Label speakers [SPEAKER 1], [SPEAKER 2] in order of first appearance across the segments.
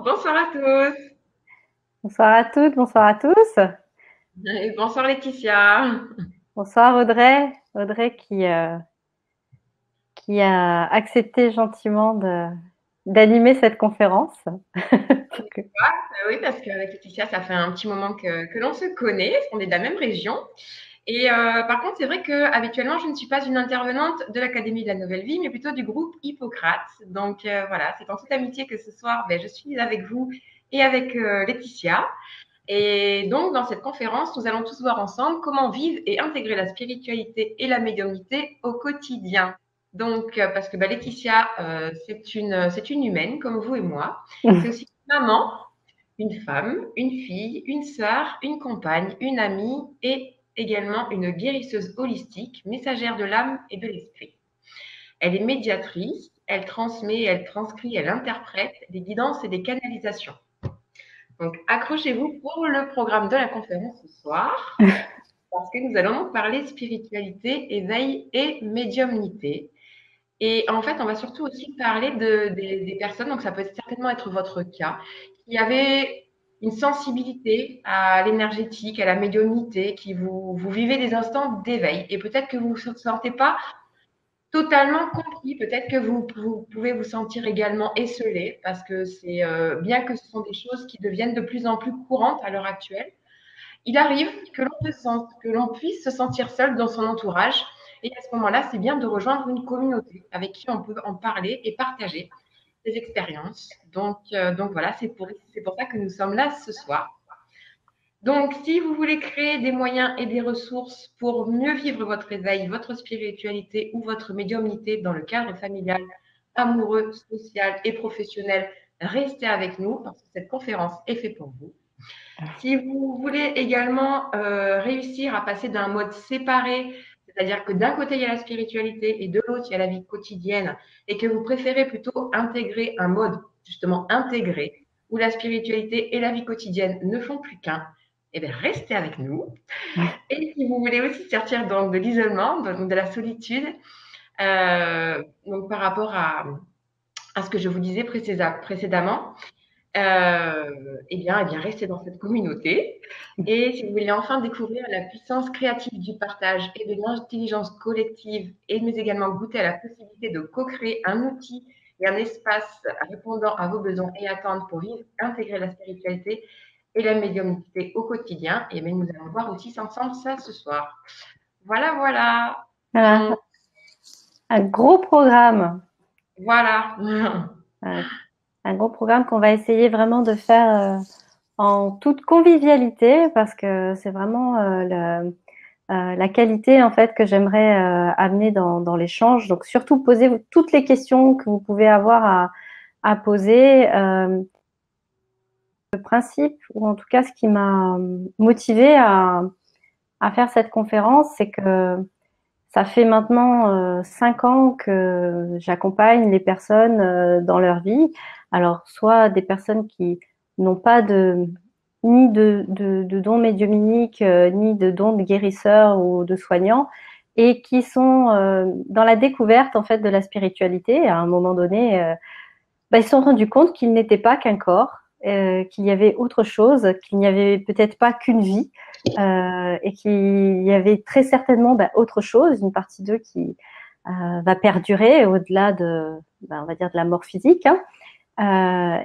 [SPEAKER 1] Bonsoir à tous.
[SPEAKER 2] Bonsoir à toutes, bonsoir à tous.
[SPEAKER 1] Et bonsoir Laetitia.
[SPEAKER 2] Bonsoir Audrey. Audrey qui a accepté gentiment d'animer cette conférence. Donc,
[SPEAKER 1] Oui, parce qu'avec Laetitia, ça fait un petit moment que l'on se connaît, parce qu'on est de la même région. Et par contre, c'est vrai que habituellement, je ne suis pas une intervenante de l'Académie de la Nouvelle Vie, mais plutôt du groupe Hippocrate. Donc voilà, c'est en toute amitié que ce soir, je suis avec vous et avec Laetitia. Et donc, dans cette conférence, nous allons tous voir ensemble comment vivre et intégrer la spiritualité et la médiumnité au quotidien. Donc, parce que Laetitia, c'est une humaine comme vous et moi. C'est aussi une maman, une femme, une fille, une sœur, une compagne, une amie et également une guérisseuse holistique, messagère de l'âme et de l'esprit. Elle est médiatrice, elle transmet, elle transcrit, elle interprète des guidances et des canalisations. Donc, accrochez-vous pour le programme de la conférence ce soir, parce que nous allons donc parler spiritualité, éveil et médiumnité. Et en fait, on va surtout aussi parler des personnes, donc ça peut certainement être votre cas, qui avaient une sensibilité à l'énergétique, à la médiumnité, qui vous vivez des instants d'éveil. Et peut-être que vous ne vous sentez pas totalement compris. Peut-être que vous pouvez vous sentir également esselé, parce que c'est bien que ce sont des choses qui deviennent de plus en plus courantes à l'heure actuelle. Il arrive que l'on puisse se sentir seul dans son entourage. Et à ce moment-là, c'est bien de rejoindre une communauté avec qui on peut en parler et partager ses expériences. Donc voilà, c'est pour ça que nous sommes là ce soir. Donc, si vous voulez créer des moyens et des ressources pour mieux vivre votre éveil, votre spiritualité ou votre médiumnité dans le cadre familial, amoureux, social et professionnel, restez avec nous parce que cette conférence est faite pour vous. Si vous voulez également réussir à passer d'un mode séparé, c'est-à-dire que d'un côté il y a la spiritualité et de l'autre il y a la vie quotidienne, et que vous préférez plutôt intégrer un mode justement intégré, où la spiritualité et la vie quotidienne ne font plus qu'un, eh bien restez avec nous. Et si vous voulez aussi sortir donc de l'isolement, donc de la solitude, donc par rapport à ce que je vous disais précédemment, eh bien, restez dans cette communauté. Et si vous voulez enfin découvrir la puissance créative du partage et de l'intelligence collective, mais également goûter à la possibilité de co-créer un outil et un espace répondant à vos besoins et attentes pour vivre, intégrer la spiritualité et la médiumnité au quotidien, et bien nous allons voir aussi ensemble ça ce soir. Voilà, voilà.
[SPEAKER 2] voilà, un gros programme,
[SPEAKER 1] Voilà.
[SPEAKER 2] un, un gros programme qu'on va essayer vraiment de faire en toute convivialité parce que c'est vraiment la qualité en fait que j'aimerais amener dans l'échange. Donc surtout posez toutes les questions que vous pouvez avoir à poser. Le principe, ou en tout cas ce qui m'a motivé à faire cette conférence, c'est que ça fait maintenant 5 ans que j'accompagne les personnes dans leur vie. Alors, soit des personnes qui n'ont pas ni de dons médiumniques, ni de dons de guérisseurs ou de soignants, et qui sont dans la découverte en fait de la spiritualité. À un moment donné, ils se sont rendus compte qu'ils n'étaient pas qu'un corps, qu'il y avait autre chose, qu'il n'y avait peut-être pas qu'une vie, et qu'il y avait très certainement autre chose, une partie d'eux qui va perdurer au-delà on va dire de la mort physique, hein,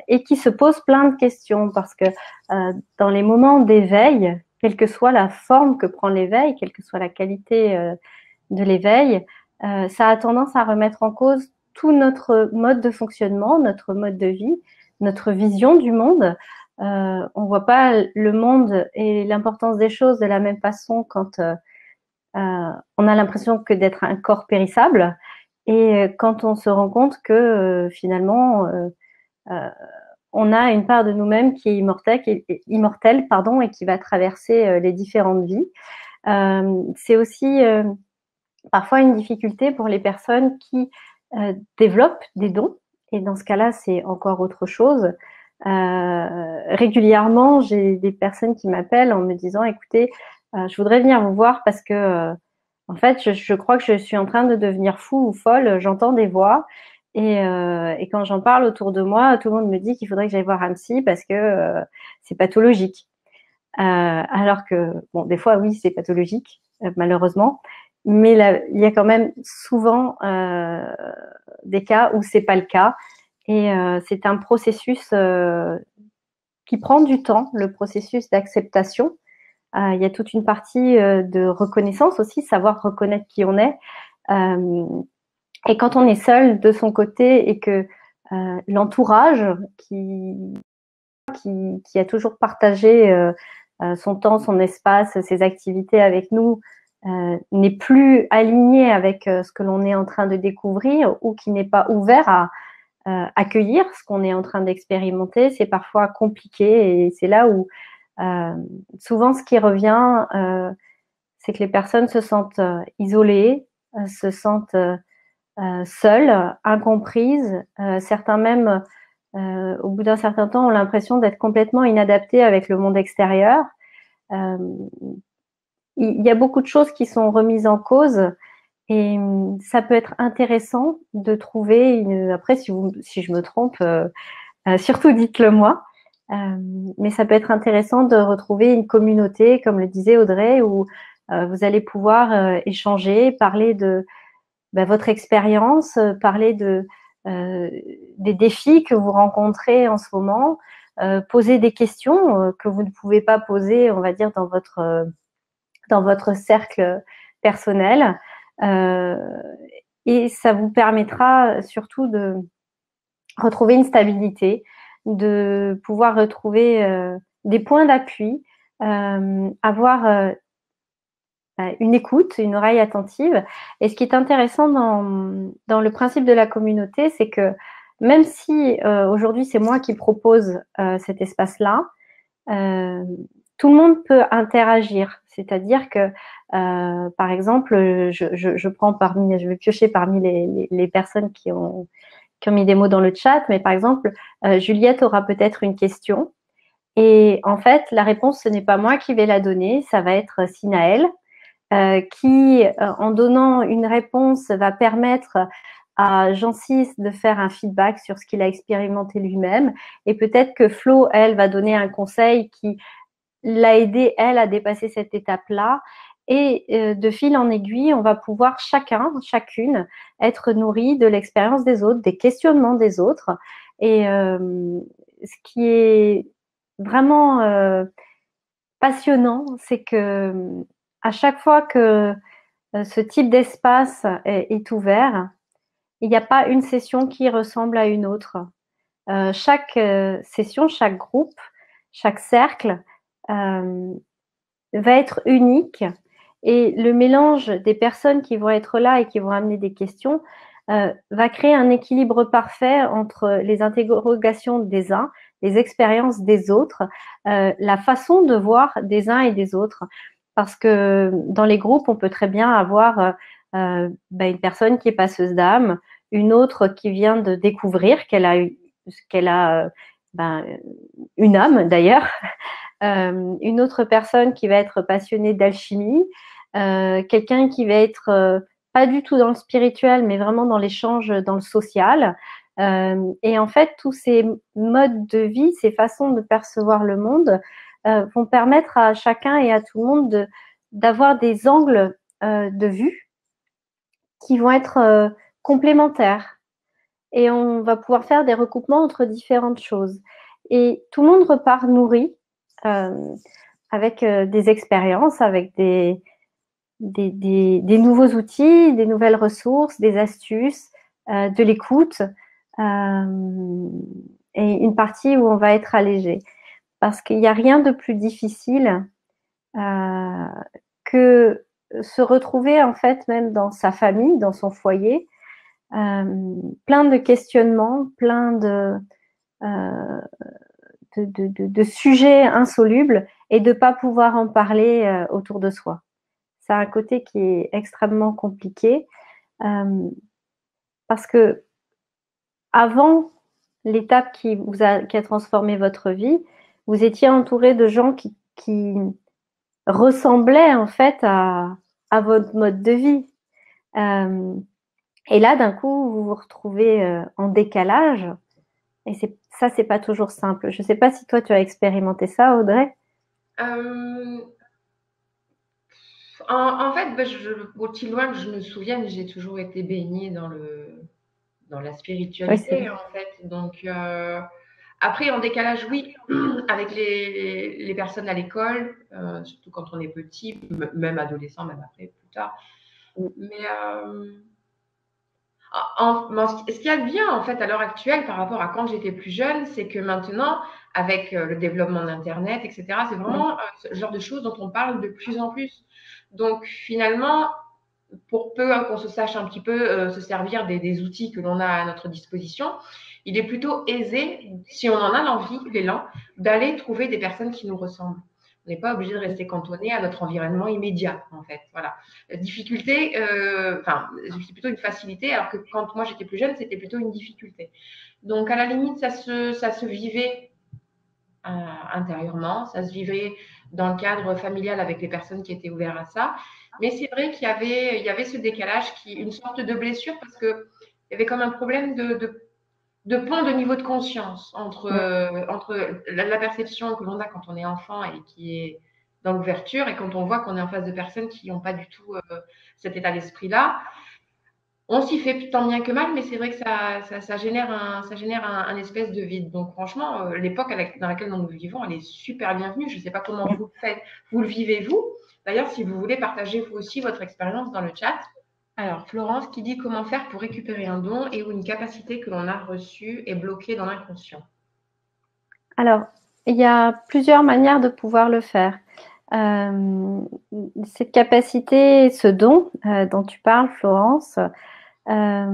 [SPEAKER 2] et qui se pose plein de questions parce que dans les moments d'éveil, quelle que soit la forme que prend l'éveil, quelle que soit la qualité de l'éveil, ça a tendance à remettre en cause tout notre mode de fonctionnement, notre mode de vie, notre vision du monde. On voit pas le monde et l'importance des choses de la même façon quand on a l'impression que d'être un corps périssable et quand on se rend compte que finalement euh, on a une part de nous-mêmes qui est immortelle, pardon, et qui va traverser les différentes vies. C'est aussi parfois une difficulté pour les personnes qui développent des dons. Et dans ce cas-là, c'est encore autre chose. Régulièrement, j'ai des personnes qui m'appellent en me disant, écoutez, je voudrais venir vous voir parce que, en fait, je crois que je suis en train de devenir fou ou folle. J'entends des voix Et quand j'en parle autour de moi, tout le monde me dit qu'il faudrait que j'aille voir un psy parce que c'est pathologique. Alors que, bon, des fois, oui, c'est pathologique, malheureusement. Mais là, il y a quand même souvent des cas où c'est pas le cas. Et c'est un processus qui prend du temps, le processus d'acceptation. Il y a toute une partie de reconnaissance aussi, savoir reconnaître qui on est. Euh, et quand on est seul de son côté et que l'entourage qui a toujours partagé son temps, son espace, ses activités avec nous, n'est plus aligné avec ce que l'on est en train de découvrir ou qui n'est pas ouvert à accueillir ce qu'on est en train d'expérimenter, c'est parfois compliqué et c'est là où souvent ce qui revient, c'est que les personnes se sentent isolées, se sentent seules, incomprises, certains même au bout d'un certain temps, ont l'impression d'être complètement inadaptés avec le monde extérieur. Euh, il y a beaucoup de choses qui sont remises en cause et ça peut être intéressant de trouver une. Après, si je me trompe, surtout dites-le moi. Mais ça peut être intéressant de retrouver une communauté, comme le disait Audrey, où vous allez pouvoir échanger, parler de votre expérience, parler des défis que vous rencontrez en ce moment, poser des questions que vous ne pouvez pas poser, on va dire, dans votre cercle personnel. Euh, et ça vous permettra surtout de retrouver une stabilité, de pouvoir retrouver des points d'appui, avoir une écoute, une oreille attentive. Et ce qui est intéressant dans le principe de la communauté, c'est que même si aujourd'hui c'est moi qui propose cet espace-là, euh, tout le monde peut interagir. C'est-à-dire que, par exemple, je prends je vais piocher parmi les personnes qui ont mis des mots dans le chat, mais par exemple, Juliette aura peut-être une question. Et en fait, la réponse, ce n'est pas moi qui vais la donner, ça va être Sinaël, qui, en donnant une réponse, va permettre à Jean-Cis de faire un feedback sur ce qu'il a expérimenté lui-même. Et peut-être que Flo, elle, va donner un conseil qui l'a aidé, elle, à dépasser cette étape-là. Et de fil en aiguille, on va pouvoir chacune, être nourri de l'expérience des autres, des questionnements des autres. Et ce qui est vraiment passionnant, c'est que à chaque fois que ce type d'espace est ouvert, il n'y a pas une session qui ressemble à une autre. Chaque session, chaque groupe, chaque cercle va être unique et le mélange des personnes qui vont être là et qui vont amener des questions va créer un équilibre parfait entre les interrogations des uns, les expériences des autres, la façon de voir des uns et des autres. Parce que dans les groupes, on peut très bien avoir une personne qui est passeuse d'âme, une autre qui vient de découvrir qu'elle a une âme d'ailleurs, une autre personne qui va être passionnée d'alchimie, quelqu'un qui va être pas du tout dans le spirituel, mais vraiment dans l'échange, dans le social. Et en fait, tous ces modes de vie, ces façons de percevoir le monde vont permettre à chacun et à tout le monde d'avoir des angles de vue qui vont être complémentaires. Et on va pouvoir faire des recoupements entre différentes choses. Et tout le monde repart nourri avec des expériences, avec des nouveaux outils, des nouvelles ressources, des astuces, de l'écoute et une partie où on va être allégé. Parce qu'il n'y a rien de plus difficile que se retrouver en fait même dans sa famille, dans son foyer, plein de questionnements, plein de sujets insolubles et de ne pas pouvoir en parler autour de soi. Ça a un côté qui est extrêmement compliqué parce que avant l'étape qui a transformé votre vie, vous étiez entouré de gens qui ressemblaient en fait à votre mode de vie. Et là, d'un coup, vous vous retrouvez en décalage. Et ça, c'est pas toujours simple. Je sais pas si toi, tu as expérimenté ça, Audrey.
[SPEAKER 1] Euh, en fait, bah, aussi loin que je me souvienne, j'ai toujours été baignée dans la
[SPEAKER 2] Oui, c'est
[SPEAKER 1] spiritualité,
[SPEAKER 2] vrai.
[SPEAKER 1] en fait. Donc, après, en décalage, oui, avec les personnes à l'école, surtout quand on est petit, même adolescent, même après, plus tard. Mais ce qu'il y a de bien, en fait, à l'heure actuelle, par rapport à quand j'étais plus jeune, c'est que maintenant, avec le développement d'Internet, etc., c'est vraiment ce genre de choses dont on parle de plus en plus. Donc, finalement, pour peu qu'on se sache un petit peu se servir des outils que l'on a à notre disposition, il est plutôt aisé, si on en a l'envie, l'élan, d'aller trouver des personnes qui nous ressemblent. On n'est pas obligé de rester cantonné à notre environnement immédiat, en fait. Voilà. La difficulté, c'est plutôt une facilité, alors que quand moi j'étais plus jeune, c'était plutôt une difficulté. Donc, à la limite, ça se vivait intérieurement, ça se vivait dans le cadre familial avec les personnes qui étaient ouvertes à ça. Mais c'est vrai il y avait ce décalage, une sorte de blessure, parce qu'il y avait comme un problème de pont de niveau de conscience entre la perception que l'on a quand on est enfant et qui est dans l'ouverture, et quand on voit qu'on est en face de personnes qui n'ont pas du tout cet état d'esprit-là. On s'y fait tant bien que mal, mais c'est vrai que ça génère un espèce de vide. Donc franchement, l'époque dans laquelle nous vivons, elle est super bienvenue. Je ne sais pas comment vous le faites, vous le vivez vous. D'ailleurs, si vous voulez partager vous aussi votre expérience dans le chat. Alors, Florence qui dit comment faire pour récupérer un don et où une capacité que l'on a reçue est bloquée dans l'inconscient.
[SPEAKER 2] Alors, il y a plusieurs manières de pouvoir le faire. Euh, cette capacité, ce don dont tu parles, Florence, à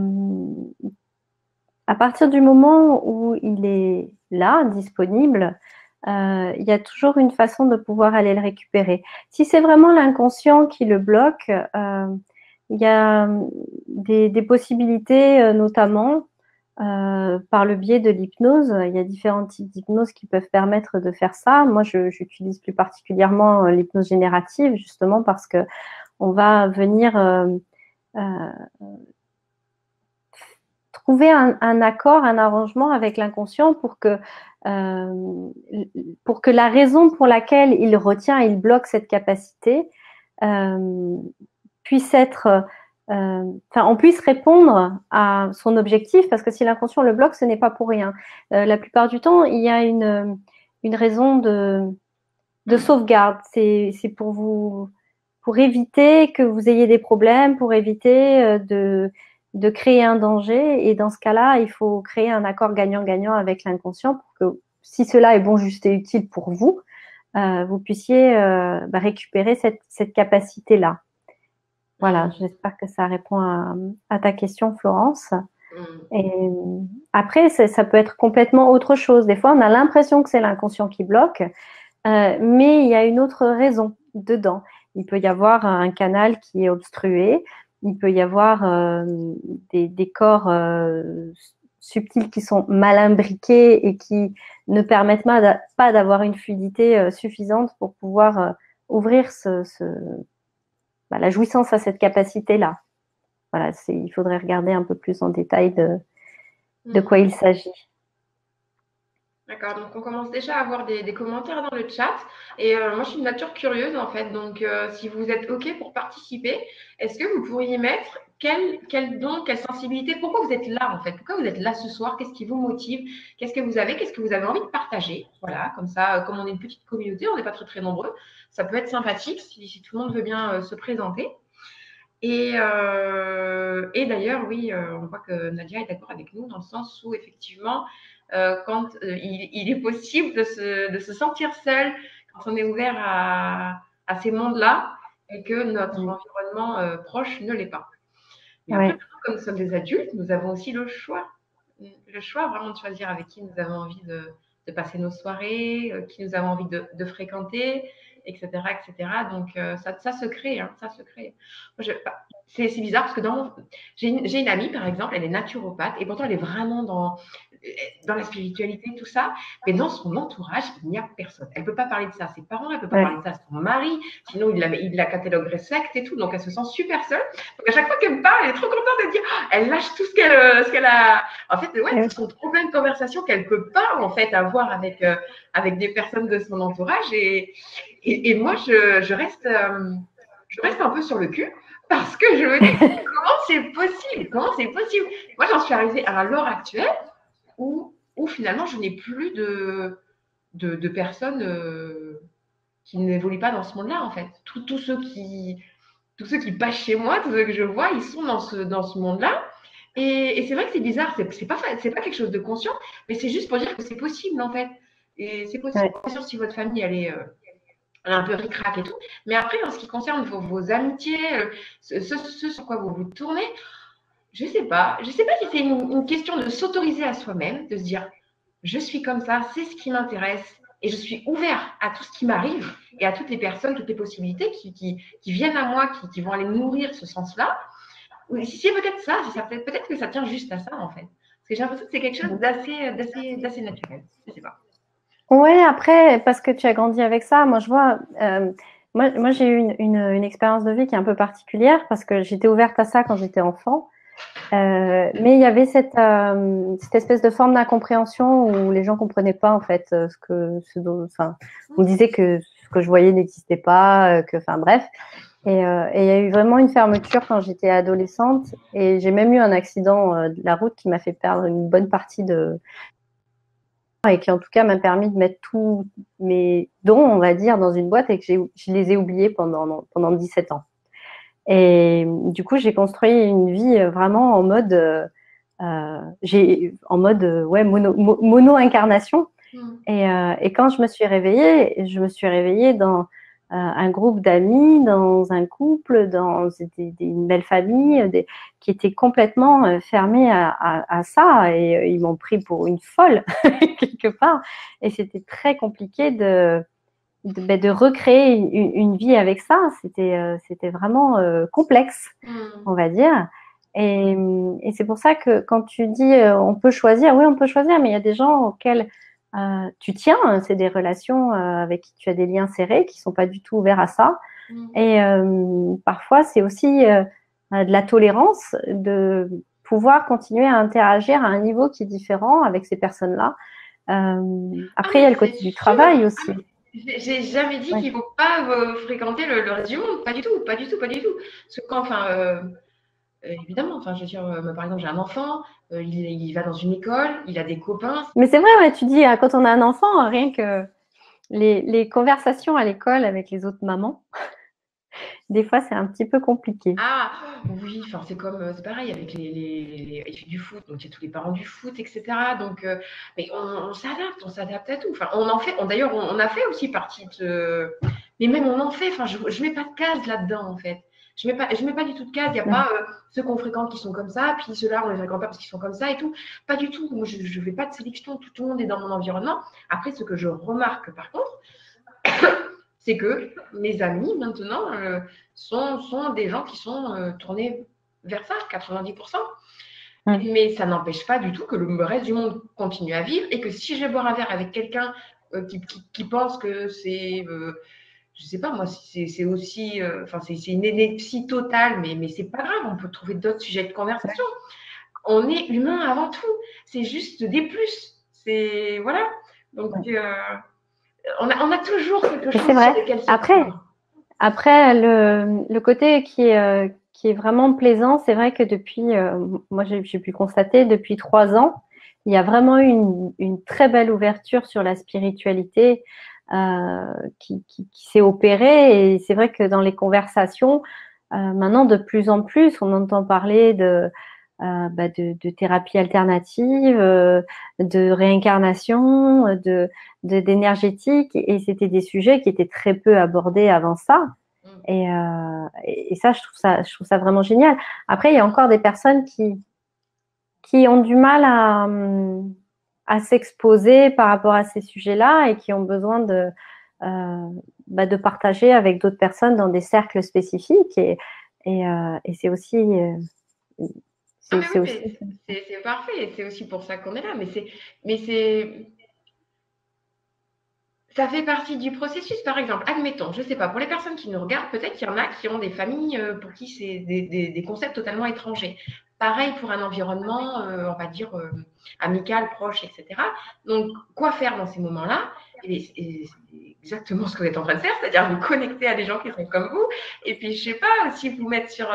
[SPEAKER 2] partir du moment où il est là, disponible, il y a toujours une façon de pouvoir aller le récupérer. Si c'est vraiment l'inconscient qui le bloque, il y a des possibilités, notamment par le biais de l'hypnose. Il y a différents types d'hypnose qui peuvent permettre de faire ça. Moi, j'utilise plus particulièrement l'hypnose générative, justement parce que on va venir euh, trouver un accord, un arrangement avec l'inconscient pour que la raison pour laquelle il retient, il bloque cette capacité, euh, puisse être, on puisse répondre à son objectif, parce que si l'inconscient le bloque, ce n'est pas pour rien. La plupart du temps, il y a une raison de sauvegarde. C'est pour vous, pour éviter que vous ayez des problèmes, pour éviter de créer un danger. Et dans ce cas-là, il faut créer un accord gagnant-gagnant avec l'inconscient pour que, si cela est bon, juste et utile pour vous, vous puissiez récupérer cette capacité-là. Voilà, j'espère que ça répond à ta question, Florence. Et après, ça peut être complètement autre chose. Des fois, on a l'impression que c'est l'inconscient qui bloque, mais il y a une autre raison dedans. Il peut y avoir un canal qui est obstrué, il peut y avoir des corps subtils qui sont mal imbriqués et qui ne permettent pas d'avoir une fluidité suffisante pour pouvoir ouvrir la jouissance à cette capacité-là. Voilà, il faudrait regarder un peu plus en détail de quoi il s'agit.
[SPEAKER 1] D'accord, donc on commence déjà à avoir des commentaires dans le chat. Et moi, je suis une nature curieuse, en fait. Donc, si vous êtes OK pour participer, est-ce que vous pourriez mettre quel don, quelle sensibilité, pourquoi vous êtes là, en fait? Pourquoi vous êtes là ce soir? Qu'est-ce qui vous motive? Qu'est-ce que vous avez envie de partager? Voilà, comme ça, comme on est une petite communauté, on n'est pas très, très nombreux. Ça peut être sympathique si tout le monde veut bien se présenter. Et d'ailleurs, oui, on voit que Nadia est d'accord avec nous dans le sens où effectivement, quand il est possible de se sentir seul quand on est ouvert à ces mondes-là et que notre environnement proche ne l'est pas. Mais après,
[SPEAKER 2] Ouais.
[SPEAKER 1] maintenant, comme nous sommes des adultes, nous avons aussi le choix vraiment de choisir avec qui nous avons envie de passer nos soirées, qui nous avons envie de fréquenter, etc., etc. Donc, ça se crée, hein, ça se crée. C'est bizarre parce que j'ai une amie, par exemple, elle est naturopathe et pourtant elle est vraiment dans dans la spiritualité, tout ça, mais dans son entourage, il n'y a personne. Elle ne peut pas parler de ça à ses parents, elle ne peut pas parler de ça à son mari, sinon il la cataloguerait secte et tout, donc elle se sent super seule. Donc à chaque fois qu'elle me parle, elle est trop contente de dire, elle lâche tout ce qu'elle a. En fait, ouais, ce sont trop plein de conversations qu'elle ne peut pas en fait avoir avec des personnes de son entourage. Et moi, je reste un peu sur le cul parce que je me dis, comment c'est possible? Comment c'est possible? Moi, j'en suis arrivée à l'heure actuelle où finalement, je n'ai plus de personnes qui n'évoluent pas dans ce monde-là, en fait. Tous ceux qui passent chez moi, tous ceux que je vois, ils sont dans ce monde-là. Et c'est vrai que c'est bizarre, c'est pas quelque chose de conscient, mais c'est juste pour dire que c'est possible, en fait. Et c'est possible, bien sûr, si votre famille, elle est un peu ric-rac et tout. Mais après, en ce qui concerne vos amitiés, ce sur quoi vous vous tournez, je sais pas. Je sais pas si c'est une question de s'autoriser à soi-même, de se dire, je suis comme ça, c'est ce qui m'intéresse et je suis ouvert à tout ce qui m'arrive et à toutes les personnes, toutes les possibilités qui viennent à moi, qui vont aller nourrir ce sens-là. Si c'est peut-être ça, si ça peut-être que ça tient juste à ça, en fait. Parce que j'ai l'impression que c'est quelque chose d'assez naturel. Je sais pas.
[SPEAKER 2] Ouais, après, parce que tu as grandi avec ça, moi je vois, moi j'ai eu une expérience de vie qui est un peu particulière parce que j'étais ouverte à ça quand j'étais enfant. Mais il y avait cette espèce de forme d'incompréhension où les gens comprenaient pas en fait enfin, on disait que ce que je voyais n'existait pas, enfin bref. Et il y a eu vraiment une fermeture quand j'étais adolescente et j'ai même eu un accident de la route qui m'a fait perdre une bonne partie de et qui en tout cas m'a permis de mettre tous mes dons, on va dire, dans une boîte et que je les ai oubliés pendant 17 ans. Et du coup, j'ai construit une vie vraiment en mode, ouais, mono-incarnation. Et quand je me suis réveillée dans un groupe d'amis, dans un couple, dans une belle famille, qui étaient complètement fermés à ça. Et ils m'ont pris pour une folle, quelque part. Et c'était très compliqué de recréer une vie avec ça. C'était vraiment complexe, on va dire. Et c'est pour ça que quand tu dis on peut choisir, oui, on peut choisir, mais il y a des gens auxquels tu tiens, c'est des relations avec qui tu as des liens serrés qui sont pas du tout ouverts à ça. Et parfois, c'est aussi de la tolérance de pouvoir continuer à interagir à un niveau qui est différent avec ces personnes-là. Après, il y a le côté du travail aussi.
[SPEAKER 1] J'ai jamais dit qu'il ne faut pas fréquenter le reste du monde, pas du tout, pas du tout, pas du tout. Parce que quand, enfin, évidemment, enfin, je veux dire, par exemple, j'ai un enfant, il va dans une école, il a des copains.
[SPEAKER 2] Mais c'est vrai, ouais, tu dis, quand on a un enfant, rien que les conversations à l'école avec les autres mamans, des fois, c'est un petit peu compliqué.
[SPEAKER 1] Ah oui, enfin, c'est pareil avec les filles du foot, donc il y a tous les parents du foot, etc. Donc, mais on s'adapte à tout. Enfin, d'ailleurs, on a fait aussi partie mais même on en fait. Enfin, je mets pas de case là-dedans en fait. Je mets pas du tout de case. Il n'y a pas ceux qu'on fréquente qui sont comme ça, puis ceux-là on les fréquente pas parce qu'ils sont comme ça et tout. Pas du tout. Moi, je fais pas de sélection. Tout le monde est dans mon environnement. Après, ce que je remarque par contre, c'est que mes amis maintenant sont des gens qui sont tournés vers ça, 90%. Mais ça n'empêche pas du tout que le reste du monde continue à vivre et que si je vais boire un verre avec quelqu'un qui pense que c'est, je sais pas moi, c'est aussi, enfin c'est une ineptie totale, mais c'est pas grave, on peut trouver d'autres sujets de conversation. On est humain avant tout, c'est juste des plus, c'est voilà. Donc on a toujours quelque chose
[SPEAKER 2] sur
[SPEAKER 1] lequel se
[SPEAKER 2] après le côté qui est vraiment plaisant, c'est vrai que depuis, moi j'ai pu constater depuis 3 ans, il y a vraiment eu une très belle ouverture sur la spiritualité qui s'est opérée. Et c'est vrai que dans les conversations, maintenant de plus en plus, on entend parler de thérapie alternative, de réincarnation, d'énergétique, et c'était des sujets qui étaient très peu abordés avant ça. Et ça, je trouve ça vraiment génial. Après, il y a encore des personnes qui ont du mal à s'exposer par rapport à ces sujets-là et qui ont besoin de partager avec d'autres personnes dans des cercles spécifiques. Et c'est
[SPEAKER 1] Ah mais
[SPEAKER 2] C'est
[SPEAKER 1] oui,
[SPEAKER 2] aussi.
[SPEAKER 1] c'est parfait et c'est aussi pour ça qu'on est là. Mais ça fait partie du processus. Par exemple, admettons, je ne sais pas, pour les personnes qui nous regardent, peut-être qu'il y en a qui ont des familles pour qui c'est des concepts totalement étrangers. Pareil pour un environnement, on va dire, amical, proche, etc. Donc, quoi faire dans ces moments-là? Et c'est exactement ce que vous êtes en train de faire, c'est-à-dire vous connecter à des gens qui sont comme vous. Et puis, je ne sais pas, aussi vous mettre sur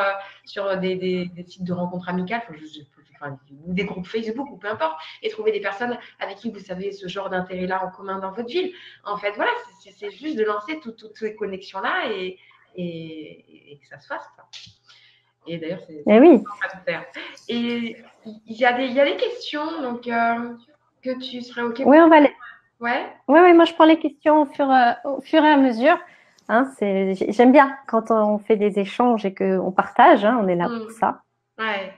[SPEAKER 1] des sites de rencontres amicales, enfin, ou des groupes Facebook, ou peu importe, et trouver des personnes avec qui vous savez ce genre d'intérêt-là en commun dans votre ville. En fait, voilà, c'est juste de lancer toutes ces connexions-là et que ça se fasse. Quoi. Et d'ailleurs, c'est
[SPEAKER 2] Eh oui,
[SPEAKER 1] à tout faire. Et il y a des questions donc, que tu serais OK
[SPEAKER 2] oui,
[SPEAKER 1] pour.
[SPEAKER 2] on va les...
[SPEAKER 1] Ouais.
[SPEAKER 2] Oui, oui, moi je prends les questions au fur et à mesure. Hein, j'aime bien quand on fait des échanges et qu'on partage, hein, on est là pour ça.
[SPEAKER 1] Ouais.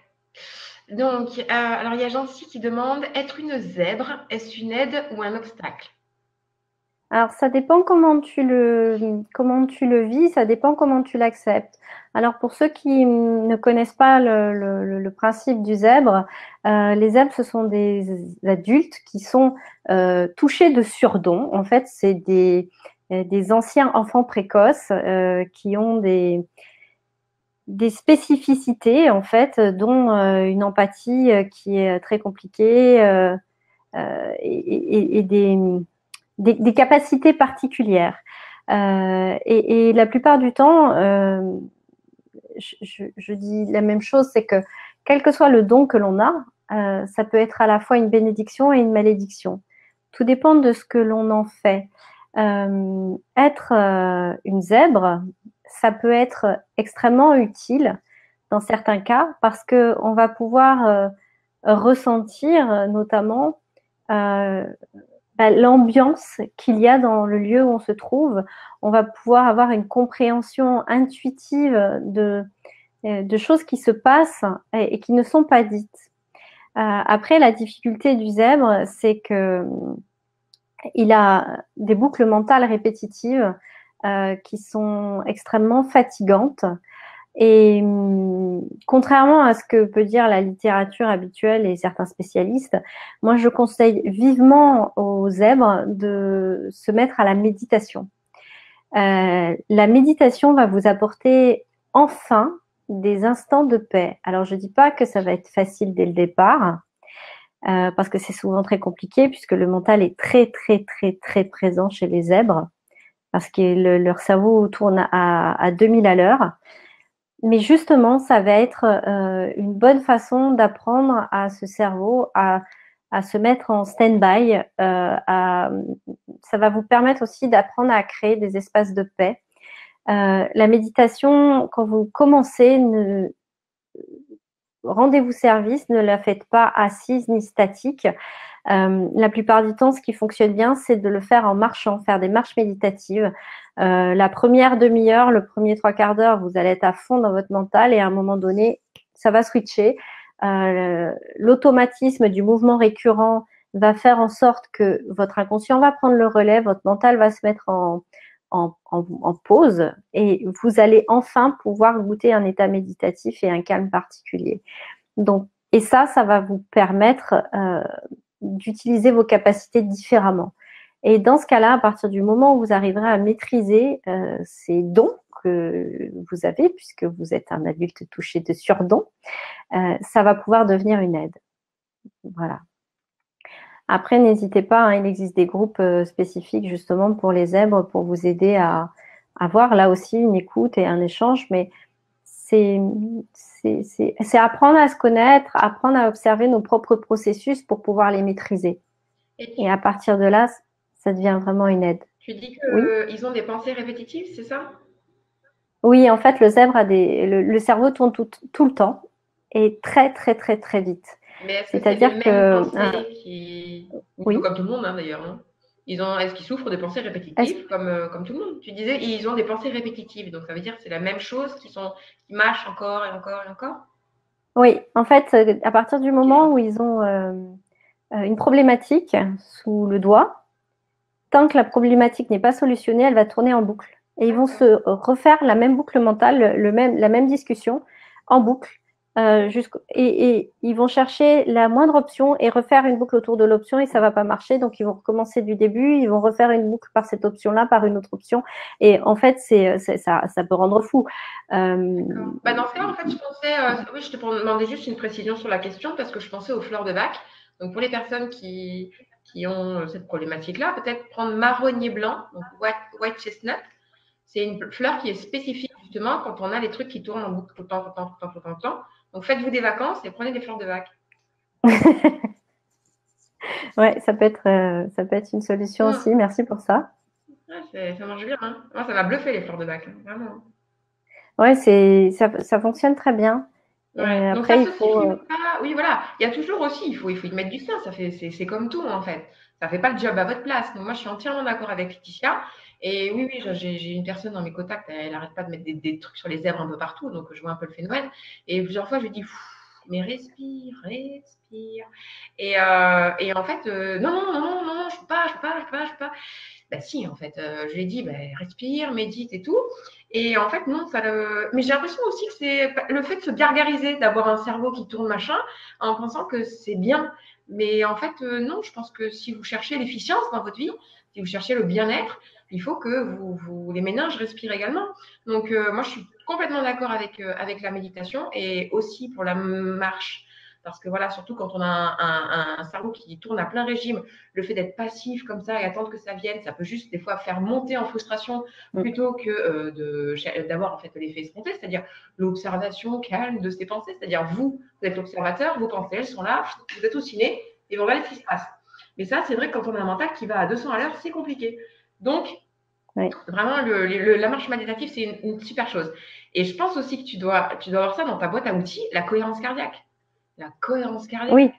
[SPEAKER 1] Donc, alors il y a Jancy qui demande, être une zèbre, est-ce une aide ou un obstacle?
[SPEAKER 2] Alors, ça dépend comment tu le vis, ça dépend comment tu l'acceptes. Alors, pour ceux qui ne connaissent pas le principe du zèbre, les zèbres, ce sont des adultes qui sont touchés de surdons. En fait, c'est des anciens enfants précoces qui ont des spécificités, en fait, dont une empathie qui est très compliquée et des capacités particulières. Et la plupart du temps, je dis la même chose, c'est que quel que soit le don que l'on a, ça peut être à la fois une bénédiction et une malédiction. Tout dépend de ce que l'on en fait. Être une zèbre, ça peut être extrêmement utile dans certains cas parce que on va pouvoir ressentir notamment euh, l'ambiance qu'il y a dans le lieu où on se trouve. On va pouvoir avoir une compréhension intuitive de choses qui se passent et qui ne sont pas dites. Après, la difficulté du zèbre, c'est que il a des boucles mentales répétitives qui sont extrêmement fatigantes. Et contrairement à ce que peut dire la littérature habituelle et certains spécialistes, moi je conseille vivement aux zèbres de se mettre à la méditation. La méditation va vous apporter enfin des instants de paix. Alors je dis pas que ça va être facile dès le départ, parce que c'est souvent très compliqué puisque le mental est très très très très présent chez les zèbres, parce que leur cerveau tourne à 2000 à l'heure. Mais justement, ça va être une bonne façon d'apprendre à ce cerveau à se mettre en stand-by. Ça va vous permettre aussi d'apprendre à créer des espaces de paix. La méditation, quand vous commencez, rendez-vous service, ne la faites pas assise ni statique. La plupart du temps, ce qui fonctionne bien, c'est de le faire en marchant, faire des marches méditatives. La première demi-heure, le premier trois quarts d'heure, vous allez être à fond dans votre mental et à un moment donné, ça va switcher. L'automatisme du mouvement récurrent va faire en sorte que votre inconscient va prendre le relais, votre mental va se mettre en pause et vous allez enfin pouvoir goûter un état méditatif et un calme particulier. Donc, et ça va vous permettre d'utiliser vos capacités différemment. Et dans ce cas-là, à partir du moment où vous arriverez à maîtriser ces dons que vous avez, puisque vous êtes un adulte touché de surdons, ça va pouvoir devenir une aide. Voilà. Après, n'hésitez pas, hein, il existe des groupes spécifiques justement pour les zèbres pour vous aider à avoir là aussi une écoute et un échange, mais c'est apprendre à se connaître, apprendre à observer nos propres processus pour pouvoir les maîtriser. Et à partir de là, ça devient vraiment une aide.
[SPEAKER 1] Tu dis
[SPEAKER 2] Oui.
[SPEAKER 1] qu'ils ont des pensées répétitives, c'est ça?
[SPEAKER 2] Oui, en fait, le zèbre a le cerveau tourne tout le temps et très, très, très, très vite.
[SPEAKER 1] Mais est-ce que c'est les
[SPEAKER 2] C'est-à-dire
[SPEAKER 1] mêmes
[SPEAKER 2] que,
[SPEAKER 1] pensées qui. Un peu
[SPEAKER 2] oui.
[SPEAKER 1] comme tout le monde, hein, d'ailleurs. Hein. Est-ce qu'ils souffrent de pensées répétitives comme tout le monde? Tu disais, ils ont des pensées répétitives. Donc, ça veut dire que c'est la même chose qui mâchent encore et encore et encore?
[SPEAKER 2] Oui, en fait, à partir du moment
[SPEAKER 1] Ok.
[SPEAKER 2] où ils ont une problématique sous le doigt, tant que la problématique n'est pas solutionnée, elle va tourner en boucle. Et ils vont
[SPEAKER 1] D'accord.
[SPEAKER 2] se refaire la même boucle mentale, la même discussion en boucle. et ils vont chercher la moindre option et refaire une boucle autour de l'option et ça va pas marcher. Donc, ils vont recommencer du début, ils vont refaire une boucle par cette option-là, par une autre option. Et en fait, ça peut rendre fou.
[SPEAKER 1] Bah, dans ce cas, en fait, je pensais, oui, je te demandais juste une précision sur la question parce que je pensais aux fleurs de bac. Donc, pour les personnes qui ont cette problématique-là, peut-être prendre marronnier blanc, donc white chestnut. C'est une fleur qui est spécifique justement quand on a les trucs qui tournent en boucle tout le temps, tout le temps, tout le temps, tout le temps, tout le temps. Donc, faites-vous des vacances et prenez des fleurs de bac.
[SPEAKER 2] Ouais, ça peut être une solution aussi. Merci pour ça.
[SPEAKER 1] Ouais, ça marche bien. Hein. Moi, ça m'a bluffé les fleurs de bac, hein, vraiment.
[SPEAKER 2] Ouais, ça fonctionne très bien. Et
[SPEAKER 1] Ouais. Donc ça
[SPEAKER 2] après, il
[SPEAKER 1] se
[SPEAKER 2] faut.
[SPEAKER 1] suffit pas. Oui, voilà. Il y a toujours aussi, il faut y mettre du sien. C'est comme tout en fait. Ça fait pas le job à votre place. Donc moi, je suis entièrement d'accord avec Laetitia. Et oui, oui, j'ai une personne dans mes contacts, elle n'arrête pas de mettre des trucs sur les zèbres un peu partout. Donc je vois un peu le phénomène. Et plusieurs fois, je lui dis, mais respire, respire. Et en fait, non, non, non, non, non, je peux pas, je peux pas, je peux pas, je peux pas. Bah si, en fait, je lui ai dit, bah, respire, médite et tout. Et en fait, non, ça le... Mais j'ai l'impression aussi que c'est le fait de se gargariser, d'avoir un cerveau qui tourne machin, en pensant que c'est bien. Mais en fait, non, je pense que si vous cherchez l'efficience dans votre vie, si vous cherchez le bien-être, il faut que les méninges respirent également. Donc, moi, je suis complètement d'accord avec la méditation et aussi pour la marche. Parce que voilà, surtout quand on a un cerveau qui tourne à plein régime, le fait d'être passif comme ça et attendre que ça vienne, ça peut juste des fois faire monter en frustration plutôt que d'avoir en fait l'effet escompté, c'est-à-dire l'observation calme de ses pensées, c'est-à-dire vous êtes l'observateur, vos pensées, elles sont là, vous êtes au ciné et vous regardez ce qui se passe. Mais ça, c'est vrai que quand on a un mental qui va à 200 à l'heure, c'est compliqué. Donc, vraiment, la marche méditative, c'est une super chose. Et je pense aussi que tu dois avoir ça dans ta boîte à outils, la cohérence cardiaque. La cohérence cardiaque,
[SPEAKER 2] Oui.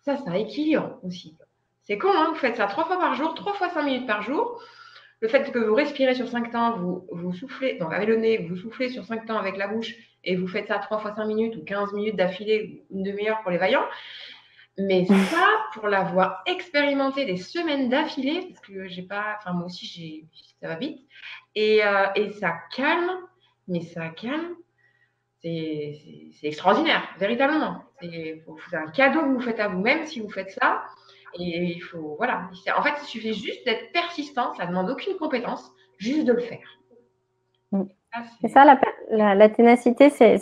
[SPEAKER 1] ça équilibre aussi. C'est con, hein, vous faites ça 3 fois par jour, 3 fois 5 minutes par jour. Le fait que vous respirez sur 5 temps, vous soufflez, donc avec le nez, vous soufflez sur 5 temps avec la bouche, et vous faites ça 3 fois 5 minutes ou 15 minutes d'affilée, une demi-heure pour les vaillants. Mais ça, pour l'avoir expérimenté des semaines d'affilée, parce que j'ai pas, enfin moi aussi, ça va vite, et ça calme, mais ça calme, c'est extraordinaire, véritablement. C'est un cadeau que vous faites à vous-même si vous faites ça. Et il faut, voilà. En fait, il suffit juste d'être persistant, ça ne demande aucune compétence, juste de le faire.
[SPEAKER 2] C'est ça, la ténacité, c'est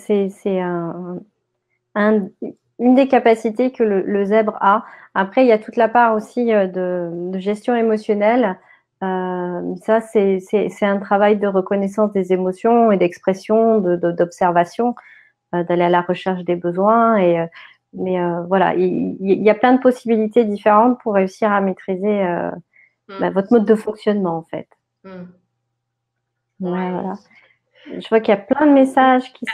[SPEAKER 2] une des capacités que le zèbre a. Après, il y a toute la part aussi de gestion émotionnelle. Ça, c'est un travail de reconnaissance des émotions et d'expression, d'observation, d'aller à la recherche des besoins. Mais voilà, il y a plein de possibilités différentes pour réussir à maîtriser votre mode de fonctionnement, en fait. Voilà. Je vois qu'il y a plein de messages qui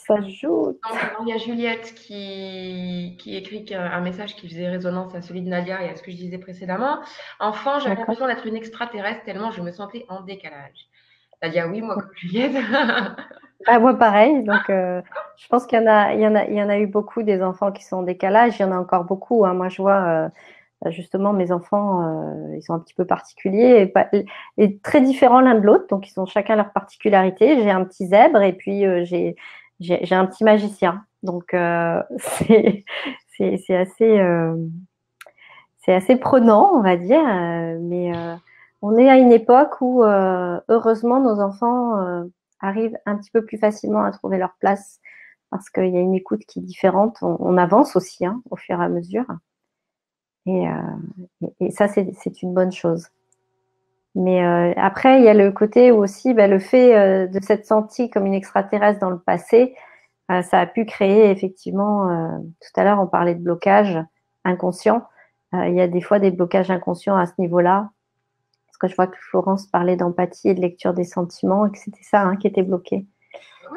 [SPEAKER 2] s'ajoutent.
[SPEAKER 1] Il y a Juliette qui écrit un message qui faisait résonance à celui de Nadia et à ce que je disais précédemment. Enfant, j'avais l'impression d'être une extraterrestre tellement je me sentais en décalage. Nadia, oui, moi comme Juliette.
[SPEAKER 2] Moi, pareil. Donc, je pense qu'il y en a eu beaucoup des enfants qui sont en décalage. Il y en a encore beaucoup. Hein. Moi, je vois justement mes enfants, ils sont un petit peu particuliers et très différents l'un de l'autre. Donc, ils ont chacun leur particularité. J'ai un petit zèbre et puis j'ai un petit magicien. Donc, c'est assez prenant, on va dire. Mais on est à une époque où, heureusement, nos enfants arrivent un petit peu plus facilement à trouver leur place parce qu'il y a une écoute qui est différente. On avance aussi hein, au fur et à mesure. Et ça, c'est une bonne chose. Mais après, il y a le côté où aussi, le fait de s'être senti comme une extraterrestre dans le passé, ça a pu créer effectivement, tout à l'heure, on parlait de blocage inconscient. Il y a des fois des blocages inconscients à ce niveau-là. Parce que je vois que Florence parlait d'empathie et de lecture des sentiments et que c'était ça hein, qui était bloqué.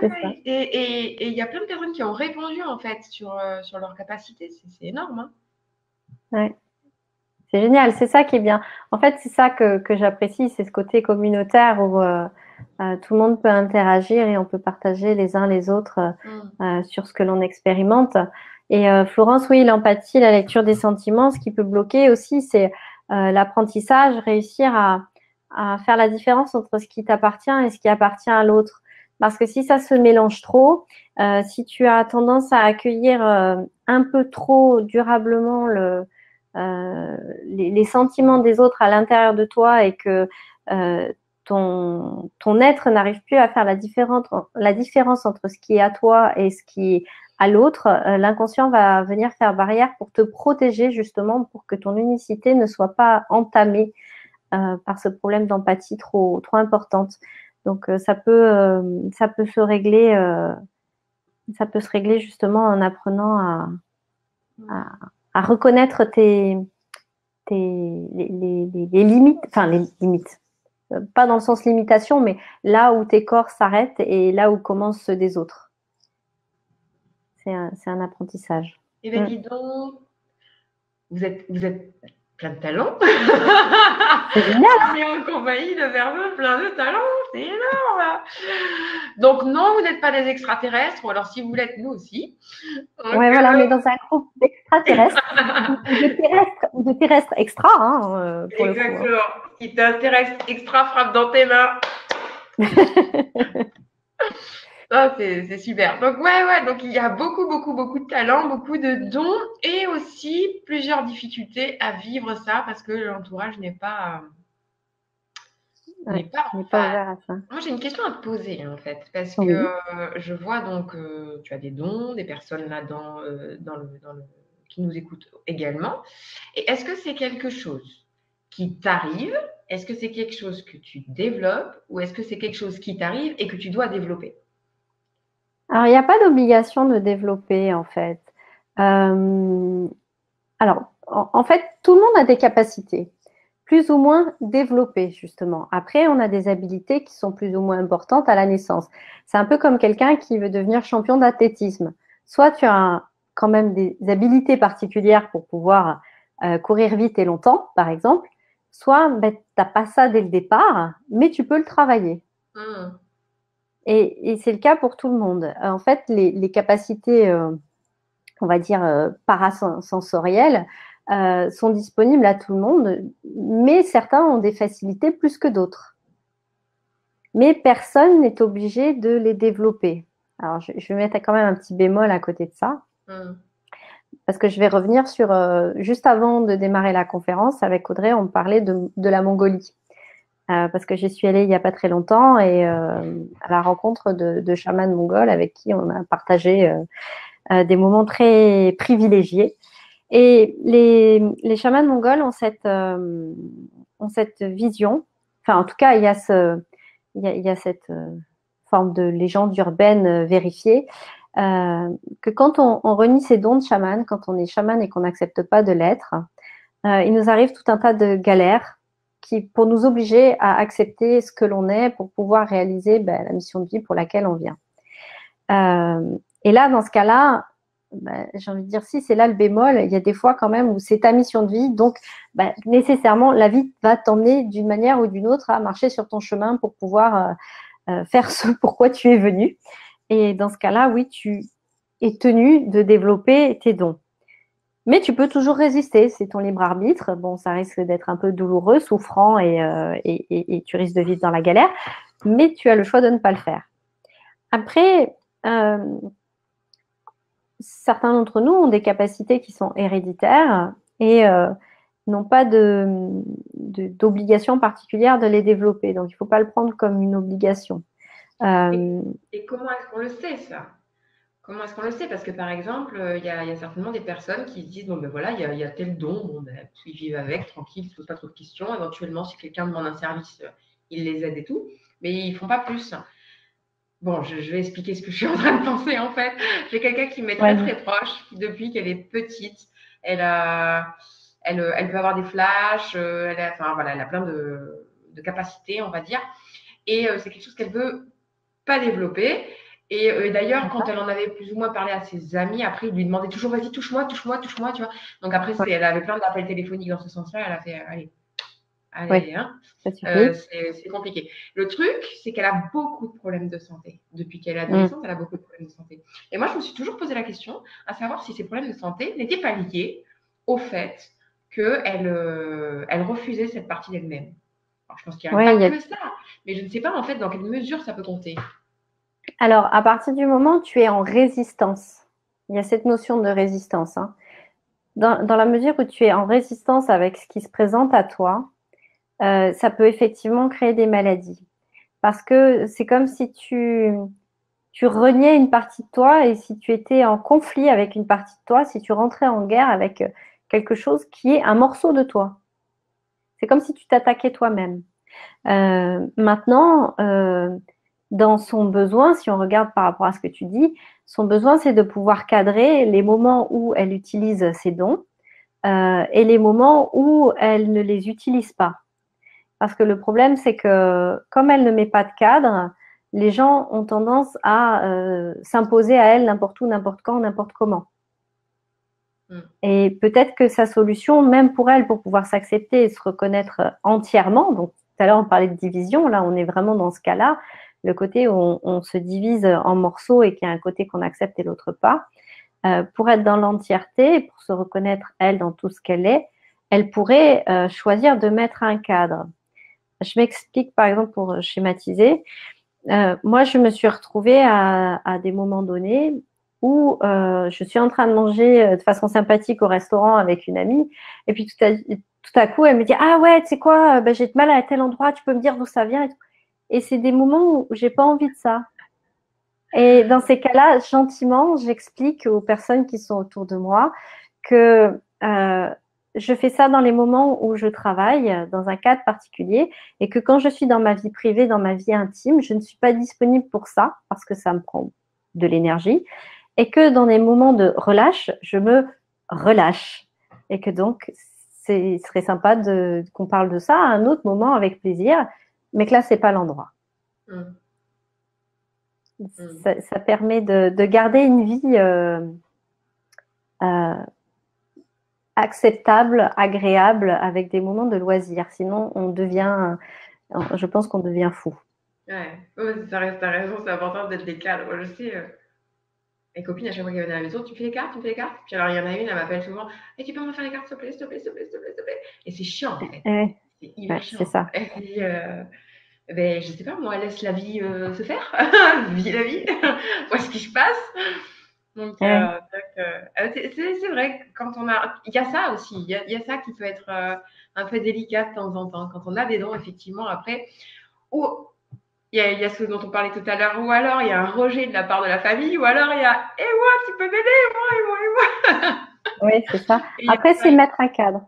[SPEAKER 1] Oui, oui. Et il y a plein de personnes qui ont répondu en fait sur leur capacité. C'est énorme. Hein.
[SPEAKER 2] Ouais. C'est génial, c'est ça qui est bien. En fait, c'est ça que j'apprécie, c'est ce côté communautaire où tout le monde peut interagir et on peut partager les uns les autres sur ce que l'on expérimente. Et Florence, oui, l'empathie, la lecture des sentiments, ce qui peut bloquer aussi, c'est l'apprentissage, réussir à faire la différence entre ce qui t'appartient et ce qui appartient à l'autre. Parce que si ça se mélange trop, si tu as tendance à accueillir un peu trop durablement les sentiments des autres à l'intérieur de toi et que ton être n'arrive plus à faire la différence entre ce qui est à toi et ce qui est à l'autre, l'inconscient va venir faire barrière pour te protéger justement pour que ton unicité ne soit pas entamée par ce problème d'empathie trop importante. Donc ça peut se régler justement en apprenant à, à reconnaître les limites, enfin les limites, pas dans le sens limitation, mais là où tes corps s'arrêtent et là où commencent ceux des autres. C'est un apprentissage.
[SPEAKER 1] Eh bien, dis donc, vous êtes plein de talent.
[SPEAKER 2] C'est génial.
[SPEAKER 1] On est en compagnie de verbeux plein de talent, c'est énorme. Donc non, vous n'êtes pas des extraterrestres, ou alors si vous l'êtes, nous aussi.
[SPEAKER 2] Ouais, voilà, on est dans un groupe d'extraterrestres ou de terrestres extra, hein, pour
[SPEAKER 1] exactement.
[SPEAKER 2] le coup. Hein.
[SPEAKER 1] Si t'intéresse extra, frappe dans tes mains. Oh, c'est super. Donc ouais, donc il y a beaucoup de talent, beaucoup de dons et aussi plusieurs difficultés à vivre ça parce que l'entourage n'est pas
[SPEAKER 2] on n'est pas ouvert à ça.
[SPEAKER 1] Moi, j'ai une question à te poser en fait parce
[SPEAKER 2] Oui.
[SPEAKER 1] que je vois donc tu as des dons, des personnes là qui nous écoutent également. Et est-ce que c'est quelque chose qui t'arrive? Est-ce que c'est quelque chose que tu développes ou est-ce que c'est quelque chose qui t'arrive et que tu dois développer?
[SPEAKER 2] Alors, il n'y a pas d'obligation de développer, en fait. Alors, en fait, tout le monde a des capacités, plus ou moins développées, justement. Après, on a des habilités qui sont plus ou moins importantes à la naissance. C'est un peu comme quelqu'un qui veut devenir champion d'athlétisme. Soit tu as quand même des habilités particulières pour pouvoir courir vite et longtemps, par exemple, soit ben, tu n'as pas ça dès le départ, mais tu peux le travailler. Et c'est le cas pour tout le monde. En fait, les capacités, on va dire, parasensorielles, sont disponibles à tout le monde, mais certains ont des facilités plus que d'autres. Mais personne n'est obligé de les développer. Alors, je vais mettre quand même un petit bémol à côté de ça, parce que je vais revenir sur, juste avant de démarrer la conférence, avec Audrey, on parlait de la Mongolie. Parce que j'y suis allée il n'y a pas très longtemps et à la rencontre de chamans mongols avec qui on a partagé des moments très privilégiés. Et les chamans mongols ont cette vision, enfin en tout cas il y a cette forme de légende urbaine vérifiée, que quand on renie ses dons de chaman, quand on est chaman et qu'on n'accepte pas de l'être, il nous arrive tout un tas de galères pour nous obliger à accepter ce que l'on est pour pouvoir réaliser la mission de vie pour laquelle on vient. Et là, dans ce cas-là, j'ai envie de dire, si c'est là le bémol, il y a des fois quand même où c'est ta mission de vie, donc nécessairement, la vie va t'emmener d'une manière ou d'une autre à marcher sur ton chemin pour pouvoir faire ce pourquoi tu es venu. Et dans ce cas-là, oui, tu es tenu de développer tes dons. Mais tu peux toujours résister, c'est ton libre arbitre. Bon, ça risque d'être un peu douloureux, souffrant et tu risques de vivre dans la galère, mais tu as le choix de ne pas le faire. Après, certains d'entre nous ont des capacités qui sont héréditaires et n'ont pas d'obligation particulière de les développer. Donc, il ne faut pas le prendre comme une obligation.
[SPEAKER 1] Et comment est-ce qu'on le sait, ça? Comment est-ce qu'on le sait? Parce que par exemple, il y a certainement des personnes qui se disent bon ben voilà, il y a tel don, ils vivent avec, tranquille, ils ne se posent pas trop de questions. Éventuellement, si quelqu'un demande un service, ils les aident et tout, mais ils ne font pas plus. Bon, je vais expliquer ce que je suis en train de penser en fait. J'ai quelqu'un qui m'est très proche, qui depuis qu'elle est petite, elle peut avoir des flashs, elle a plein de capacités, on va dire. Et c'est quelque chose qu'elle veut pas développer. Et d'ailleurs, quand elle en avait plus ou moins parlé à ses amis, après, ils lui demandaient toujours, vas-y, touche-moi, tu vois. Donc après, elle avait plein d'appels téléphoniques dans ce sens-là. Elle a fait, allez, hein. C'est compliqué. Le truc, c'est qu'elle a beaucoup de problèmes de santé. Depuis qu'elle est adolescente, elle a beaucoup de problèmes de santé. Et moi, je me suis toujours posé la question à savoir si ces problèmes de santé n'étaient pas liés au fait qu'elle refusait cette partie d'elle-même. Alors, je pense qu'il n'y a pas que ça, mais je ne sais pas en fait dans quelle mesure ça peut compter.
[SPEAKER 2] Alors, à partir du moment où tu es en résistance, il y a cette notion de résistance, hein. Dans la mesure où tu es en résistance avec ce qui se présente à toi, ça peut effectivement créer des maladies. Parce que c'est comme si tu reniais une partie de toi et si tu étais en conflit avec une partie de toi, si tu rentrais en guerre avec quelque chose qui est un morceau de toi. C'est comme si tu t'attaquais toi-même. Maintenant, dans son besoin, si on regarde par rapport à ce que tu dis, son besoin, c'est de pouvoir cadrer les moments où elle utilise ses dons et les moments où elle ne les utilise pas. Parce que le problème, c'est que comme elle ne met pas de cadre, les gens ont tendance à s'imposer à elle n'importe où, n'importe quand, n'importe comment. Et peut-être que sa solution, même pour elle, pour pouvoir s'accepter et se reconnaître entièrement, donc tout à l'heure on parlait de division, là on est vraiment dans ce cas-là, le côté où on se divise en morceaux et qu'il y a un côté qu'on accepte et l'autre pas, pour être dans l'entièreté, pour se reconnaître elle dans tout ce qu'elle est, elle pourrait choisir de mettre un cadre. Je m'explique par exemple pour schématiser. Moi, je me suis retrouvée à des moments donnés où je suis en train de manger de façon sympathique au restaurant avec une amie, et puis tout à coup, elle me dit ah ouais, tu sais quoi, ben, j'ai mal à tel endroit, tu peux me dire d'où ça vient et c'est des moments où j'ai pas envie de ça. Et dans ces cas-là, gentiment, j'explique aux personnes qui sont autour de moi que je fais ça dans les moments où je travaille, dans un cadre particulier, et que quand je suis dans ma vie privée, dans ma vie intime, je ne suis pas disponible pour ça, parce que ça me prend de l'énergie, et que dans des moments de relâche, je me relâche. Et que donc, ce serait sympa qu'on parle de ça à un autre moment avec plaisir, mais que là, c'est pas l'endroit. Ça permet de garder une vie acceptable, agréable, avec des moments de loisir. Sinon, je pense qu'on devient fou.
[SPEAKER 1] Ouais, t'as raison, c'est important d'être des cadres. Moi, je sais, mes copines, à chaque fois qu'elles viennent à la maison, tu me fais les cartes, tu me fais les cartes. Puis alors, il y en a une, elle m'appelle souvent, et tu peux me faire les cartes, s'il te plaît, s'il te plaît, s'il te plaît, s'il te plaît, s'il te plaît. Et c'est chiant, en fait. C'est hyper chiant.
[SPEAKER 2] C'est ça.
[SPEAKER 1] Elle dit, ben, je sais pas, moi, laisse la vie se faire. Vis la vie. Vois ce qui se passe. Donc, c'est vrai que quand on a. Il y a ça aussi. Il y a ça qui peut être un peu délicat de temps en temps. Quand on a des dons, effectivement, après. Ou il y a ce dont on parlait tout à l'heure. Ou alors, il y a un rejet de la part de la famille. Ou alors, il y a et moi, tu peux m'aider, et moi.
[SPEAKER 2] Oui, c'est ça. Après, c'est mettre un cadre.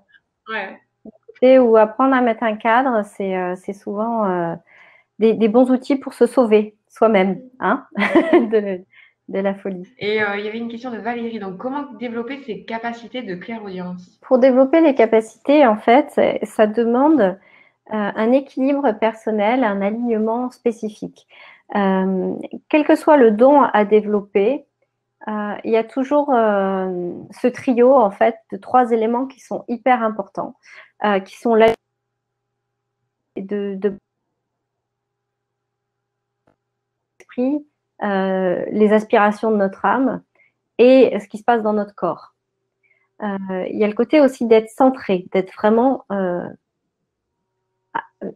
[SPEAKER 1] Ouais.
[SPEAKER 2] Ou apprendre à mettre un cadre, c'est souvent des bons outils pour se sauver soi-même, hein, de la folie.
[SPEAKER 1] Et il y avait une question de Valérie. Donc, comment développer ses capacités de clairaudience?
[SPEAKER 2] Pour développer les capacités, en fait, ça demande un équilibre personnel, un alignement spécifique. Quel que soit le don à développer, il y a toujours ce trio en fait de 3 éléments qui sont hyper importants, qui sont là de l'esprit, les aspirations de notre âme et ce qui se passe dans notre corps. Il y a le côté aussi d'être centré, d'être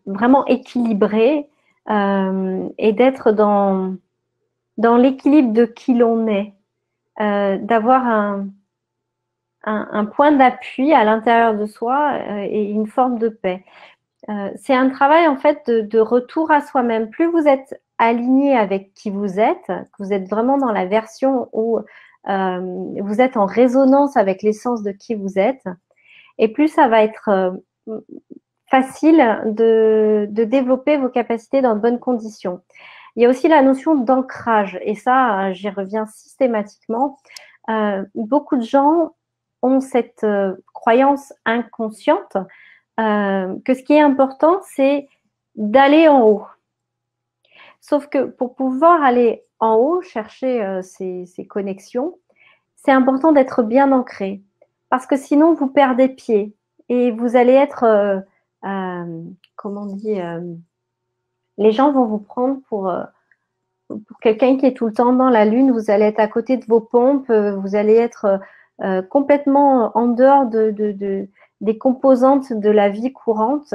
[SPEAKER 2] vraiment équilibré et d'être dans l'équilibre de qui l'on est, d'avoir un point d'appui à l'intérieur de soi et une forme de paix. C'est un travail en fait de retour à soi-même. Plus vous êtes aligné avec qui vous êtes, que vous êtes vraiment dans la version où vous êtes en résonance avec l'essence de qui vous êtes, et plus ça va être facile de développer vos capacités dans de bonnes conditions. Il y a aussi la notion d'ancrage, et ça, j'y reviens systématiquement. Beaucoup de gens ont cette croyance inconsciente que ce qui est important, c'est d'aller en haut. Sauf que pour pouvoir aller en haut, chercher ces connexions, c'est important d'être bien ancré. Parce que sinon, vous perdez pied et vous allez être, comment on dit, les gens vont vous prendre pour quelqu'un qui est tout le temps dans la lune. Vous allez être à côté de vos pompes, vous allez être complètement en dehors des composantes de la vie courante.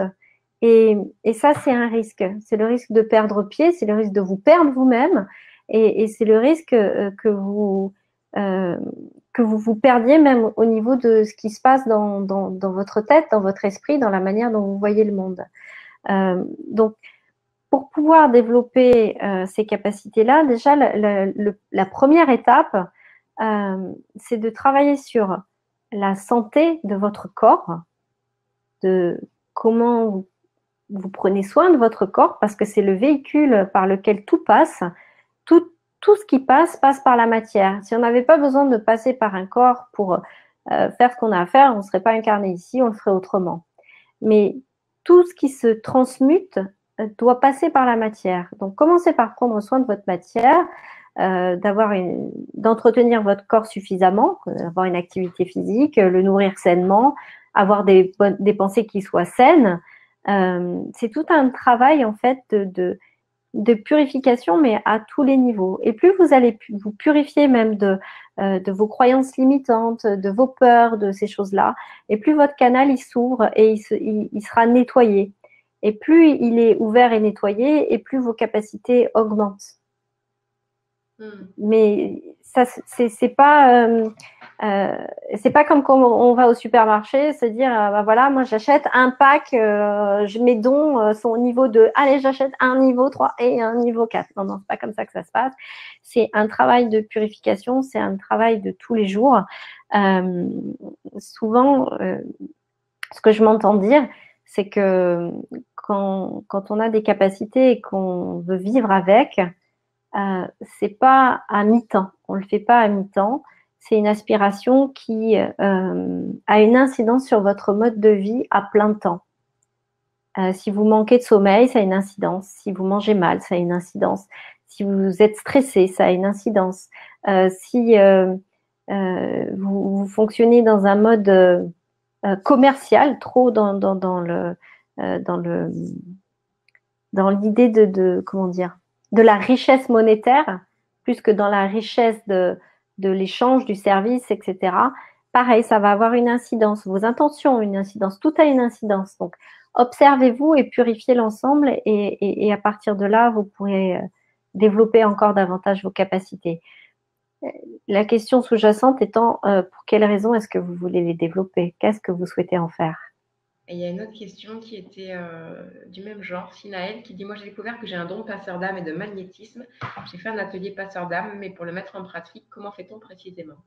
[SPEAKER 2] Et ça, c'est un risque. C'est le risque de perdre pied, c'est le risque de vous perdre vous-même et c'est le risque que vous vous perdiez même au niveau de ce qui se passe dans votre tête, dans votre esprit, dans la manière dont vous voyez le monde. Donc, pour pouvoir développer ces capacités-là, déjà, la première étape, c'est de travailler sur la santé de votre corps, de comment vous prenez soin de votre corps, parce que c'est le véhicule par lequel tout passe. Tout ce qui passe par la matière. Si on n'avait pas besoin de passer par un corps pour faire ce qu'on a à faire, on ne serait pas incarné ici, on le ferait autrement. Mais tout ce qui se transmute doit passer par la matière. Donc, commencez par prendre soin de votre matière, d'entretenir votre corps suffisamment, avoir une activité physique, le nourrir sainement, avoir des pensées qui soient saines. C'est tout un travail en fait de purification, mais à tous les niveaux. Et plus vous allez vous purifier même de vos croyances limitantes, de vos peurs, de ces choses-là, et plus votre canal il s'ouvre et il sera nettoyé. Et plus il est ouvert et nettoyé, et plus vos capacités augmentent. Mais ça, c'est pas comme quand on va au supermarché, se dire bah voilà, moi j'achète un pack, mes dons sont au niveau 2, allez j'achète un niveau 3 et un niveau 4. Non, c'est pas comme ça que ça se passe. C'est un travail de purification, c'est un travail de tous les jours. Souvent, ce que je m'entends dire, c'est que quand on a des capacités et qu'on veut vivre avec, c'est pas à mi-temps. On le fait pas à mi-temps. C'est une aspiration qui a une incidence sur votre mode de vie à plein temps. Si vous manquez de sommeil, ça a une incidence. Si vous mangez mal, ça a une incidence. Si vous êtes stressé, ça a une incidence. Si vous fonctionnez dans un mode commercial, trop dans l'idée de comment dire, de la richesse monétaire, plus que dans la richesse de l'échange, du service, etc. Pareil, ça va avoir une incidence. Vos intentions ont une incidence. Tout a une incidence. Donc, observez-vous et purifiez l'ensemble et à partir de là, vous pourrez développer encore davantage vos capacités. La question sous-jacente étant, pour quelles raisons est-ce que vous voulez les développer? Qu'est-ce que vous souhaitez en faire?
[SPEAKER 1] Et il y a une autre question qui était du même genre, Sinaël, qui dit « Moi, j'ai découvert que j'ai un don de passeur d'âme et de magnétisme. J'ai fait un atelier passeur d'âme, mais pour le mettre en pratique, comment fait-on précisément ?»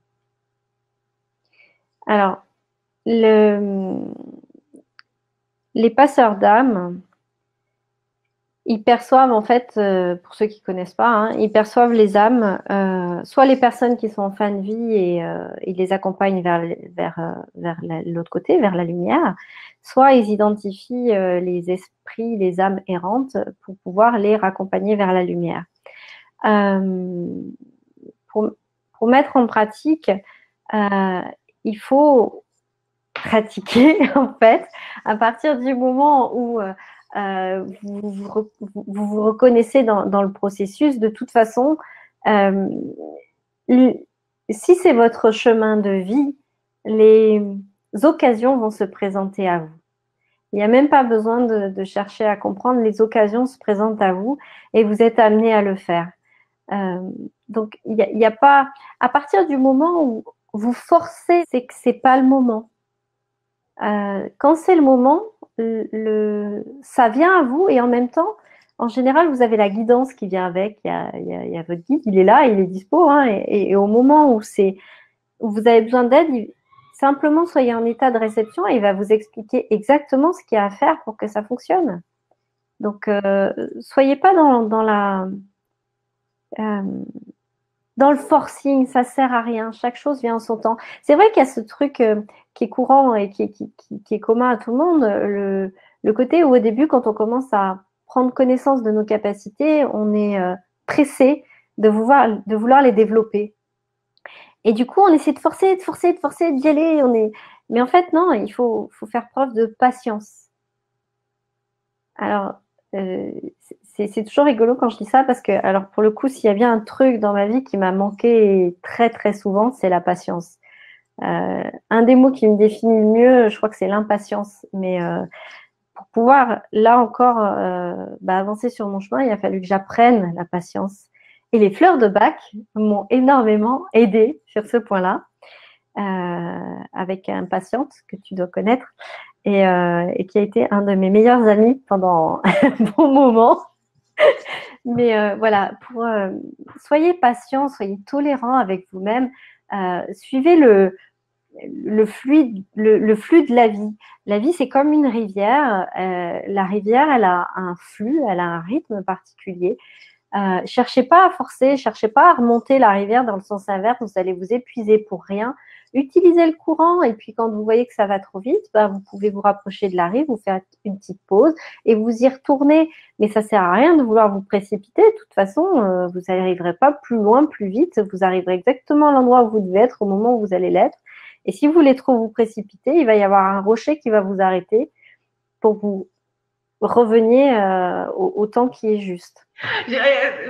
[SPEAKER 2] Alors, les passeurs d'âme, ils perçoivent en fait, pour ceux qui ne connaissent pas, hein, ils perçoivent les âmes, soit les personnes qui sont en fin de vie et ils les accompagnent vers l'autre côté, vers la lumière, soit ils identifient les esprits, les âmes errantes pour pouvoir les raccompagner vers la lumière. Pour mettre en pratique, il faut pratiquer en fait à partir du moment où vous vous reconnaissez dans le processus. De toute façon, si c'est votre chemin de vie, les occasions vont se présenter à vous. Il n'y a même pas besoin de chercher à comprendre, les occasions se présentent à vous et vous êtes amené à le faire. Donc, il y a pas, à partir du moment où vous forcez, c'est que c'est pas le moment. Quand c'est le moment, ça vient à vous et en même temps, en général, vous avez la guidance qui vient avec. Il y a votre guide, il est là, il est dispo. Hein, et au moment où vous avez besoin d'aide, simplement soyez en état de réception et il va vous expliquer exactement ce qu'il y a à faire pour que ça fonctionne. Donc, soyez pas dans le forcing, ça sert à rien. Chaque chose vient en son temps. C'est vrai qu'il y a ce truc qui est courant et qui est commun à tout le monde, le côté où au début, quand on commence à prendre connaissance de nos capacités, on est pressé de vouloir les développer. Et du coup, on essaie de forcer, d'y aller. Mais en fait, non, il faut faire preuve de patience. Alors, c'est toujours rigolo quand je dis ça parce que, alors pour le coup, s'il y a bien un truc dans ma vie qui m'a manqué très très souvent, c'est la patience. Un des mots qui me définit le mieux, je crois que c'est l'impatience. Mais pour pouvoir, là encore, avancer sur mon chemin, il a fallu que j'apprenne la patience Et les fleurs de bac m'ont énormément aidée sur ce point-là, avec un patient que tu dois connaître et qui a été un de mes meilleurs amis pendant un bon moment. Mais voilà, soyez patient, soyez tolérant avec vous-même, suivez le flux de la vie. La vie, c'est comme une rivière. La rivière, elle a un flux, elle a un rythme particulier. Cherchez pas à forcer, cherchez pas à remonter la rivière dans le sens inverse, vous allez vous épuiser pour rien. Utilisez le courant et puis quand vous voyez que ça va trop vite, vous pouvez vous rapprocher de la rive, vous faire une petite pause et vous y retournez. Mais ça sert à rien de vouloir vous précipiter. De toute façon, vous n'arriverez pas plus loin, plus vite. Vous arriverez exactement à l'endroit où vous devez être au moment où vous allez l'être. Et si vous voulez trop vous précipiter, il va y avoir un rocher qui va vous arrêter pour vous reveniez au temps qui est juste.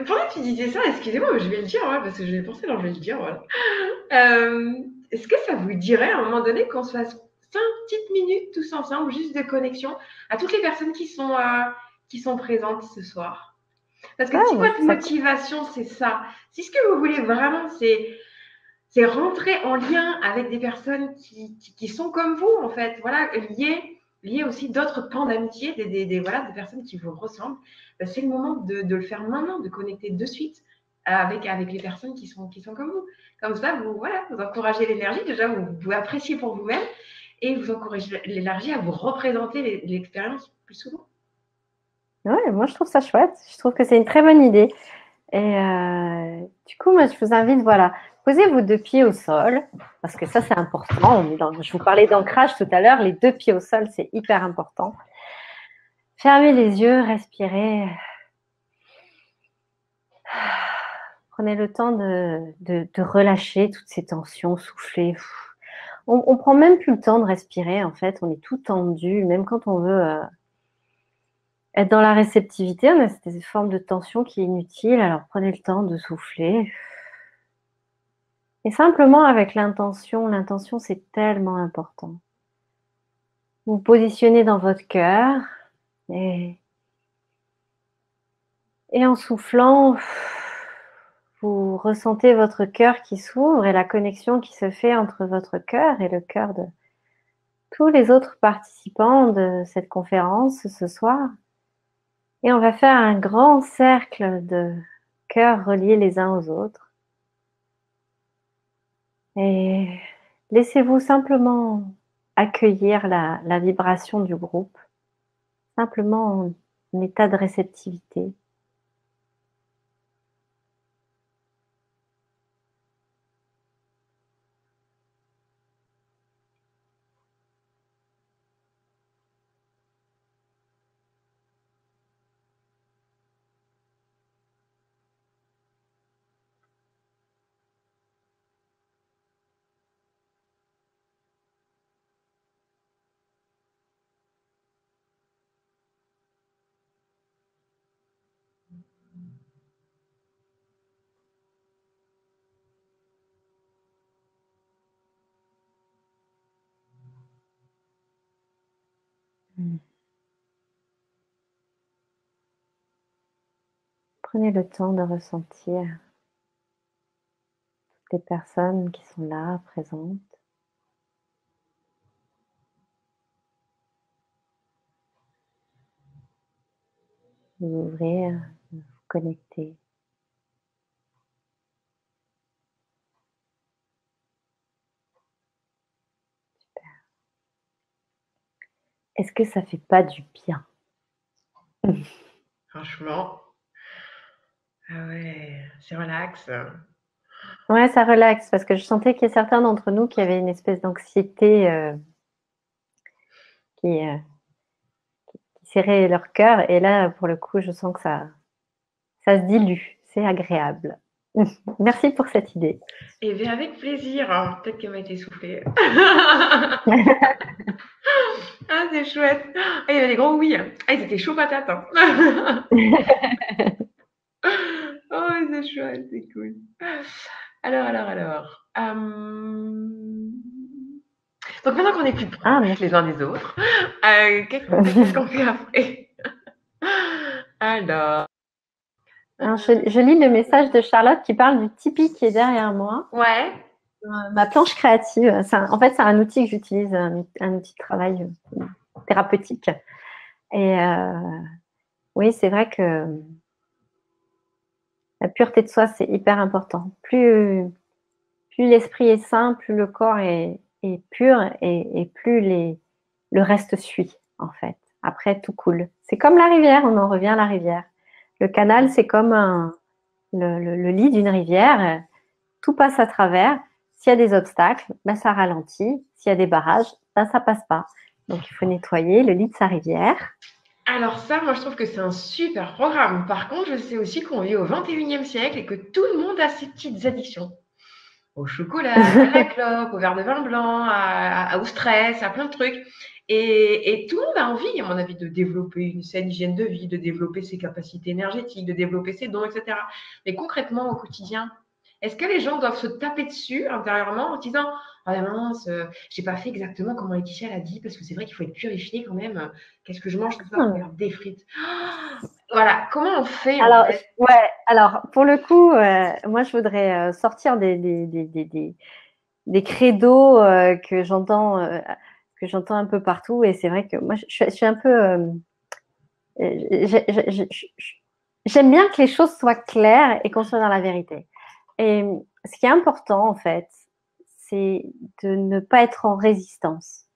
[SPEAKER 1] Pendant que tu disais ça, excusez-moi, je vais le dire, parce que je l'ai pensé, alors je vais le dire. Voilà. Est-ce que ça vous dirait à un moment donné qu'on se fasse 5 petites minutes tous ensemble, juste de connexion, à toutes les personnes qui sont présentes ce soir? Parce que si votre motivation, c'est ça, si ce que vous voulez vraiment, c'est rentrer en lien avec des personnes qui sont comme vous, en fait, voilà, liées aussi d'autres pans d'amitié, des personnes qui vous ressemblent, c'est le moment de le faire maintenant, de connecter de suite avec les personnes qui sont comme vous. Comme ça, vous encouragez l'énergie, déjà, vous appréciez pour vous-même et vous encouragez l'énergie à vous représenter l'expérience plus souvent.
[SPEAKER 2] Ouais, moi je trouve ça chouette. Je trouve que c'est une très bonne idée. Et du coup, moi je vous invite, voilà, posez vos 2 pieds au sol, parce que ça c'est important. Je vous parlais d'ancrage tout à l'heure, les 2 pieds au sol, c'est hyper important. Fermez les yeux, respirez. Prenez le temps de relâcher toutes ces tensions, soufflez. On prend même plus le temps de respirer, en fait. On est tout tendu, même quand on veut être dans la réceptivité, on a cette forme de tension qui est inutile. Alors prenez le temps de souffler. Et simplement avec l'intention c'est tellement important. Vous vous positionnez dans votre cœur et en soufflant, vous ressentez votre cœur qui s'ouvre et la connexion qui se fait entre votre cœur et le cœur de tous les autres participants de cette conférence ce soir. Et on va faire un grand cercle de cœurs reliés les uns aux autres. Et laissez-vous simplement accueillir la vibration du groupe, simplement en état de réceptivité. Prenez le temps de ressentir toutes les personnes qui sont là, présentes. Vous ouvrir, vous connecter. Super. Est-ce que ça fait pas du bien?
[SPEAKER 1] Franchement, ah ouais, c'est relax.
[SPEAKER 2] Ouais, ça relaxe parce que je sentais qu'il y a certains d'entre nous qui avaient une espèce d'anxiété qui serrait leur cœur. Et là, pour le coup, je sens que ça se dilue. C'est agréable. Merci pour cette idée.
[SPEAKER 1] Et bien avec plaisir. Peut-être qu'elle m'a été soufflée. Ah, c'est chouette. Ah, il y avait des gros oui. Ah, ils étaient chauds patates. Oh, c'est chouette, c'est cool. Alors. Donc maintenant qu'on est plus proches les uns des autres, qu'est-ce qu'on fait après? Alors,
[SPEAKER 2] Alors, je lis le message de Charlotte qui parle du Tipeee qui est derrière moi.
[SPEAKER 1] Ouais.
[SPEAKER 2] Ma planche créative, en fait, c'est un outil que j'utilise, un outil de travail thérapeutique. Et oui, c'est vrai que la pureté de soi, c'est hyper important. Plus l'esprit est sain, plus le corps est pur et plus le reste suit, en fait. Après, tout coule. C'est comme la rivière, on en revient à la rivière. Le canal, c'est comme le lit d'une rivière. Tout passe à travers. S'il y a des obstacles, ben, ça ralentit. S'il y a des barrages, ben, ça passe pas. Donc, il faut nettoyer le lit de sa rivière.
[SPEAKER 1] Alors ça, moi, je trouve que c'est un super programme. Par contre, je sais aussi qu'on vit au 21e siècle et que tout le monde a ses petites addictions. Au chocolat, à la clope, au verre de vin blanc, au stress, à plein de trucs. Et tout le monde a envie, à mon avis, de développer une saine hygiène de vie, de développer ses capacités énergétiques, de développer ses dons, etc. Mais concrètement, au quotidien, est-ce que les gens doivent se taper dessus intérieurement en disant oh la mince, j'ai pas fait exactement comment Laetitia l'a dit, parce que c'est vrai qu'il faut être purifié quand même. Qu'est-ce que je mange ce soir? Regarde, des frites. Voilà, comment on fait en
[SPEAKER 2] Alors,
[SPEAKER 1] fait?
[SPEAKER 2] ouais, alors pour le coup, moi je voudrais sortir des credos que j'entends un peu partout. Et c'est vrai que moi je suis un peu. J'aime bien que les choses soient claires et qu'on soit dans la vérité. Et ce qui est important en fait, c'est de ne pas être en résistance.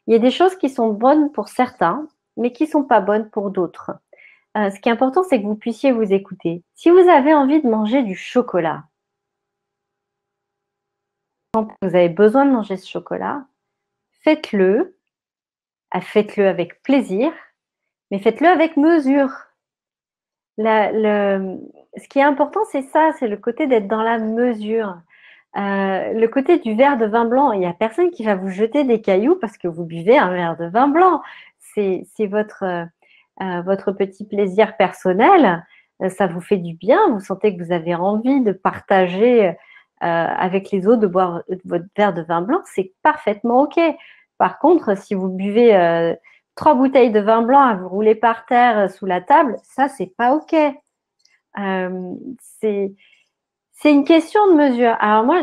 [SPEAKER 2] Il y a des choses qui sont bonnes pour certains, mais qui ne sont pas bonnes pour d'autres. Ce qui est important, c'est que vous puissiez vous écouter. Si vous avez envie de manger du chocolat, quand vous avez besoin de manger ce chocolat, faites-le. Faites-le avec plaisir, mais faites-le avec mesure. Ce qui est important, c'est ça, c'est le côté d'être dans la mesure. Le côté du verre de vin blanc, il n'y a personne qui va vous jeter des cailloux parce que vous buvez un verre de vin blanc. C'est votre petit plaisir personnel. Ça vous fait du bien. Vous sentez que vous avez envie de partager avec les autres, de boire votre verre de vin blanc. C'est parfaitement OK. Par contre, si vous buvez 3 bouteilles de vin blanc à vous rouler par terre sous la table, ça, c'est pas OK. Euh, c'est c'est une question de mesure. Alors moi,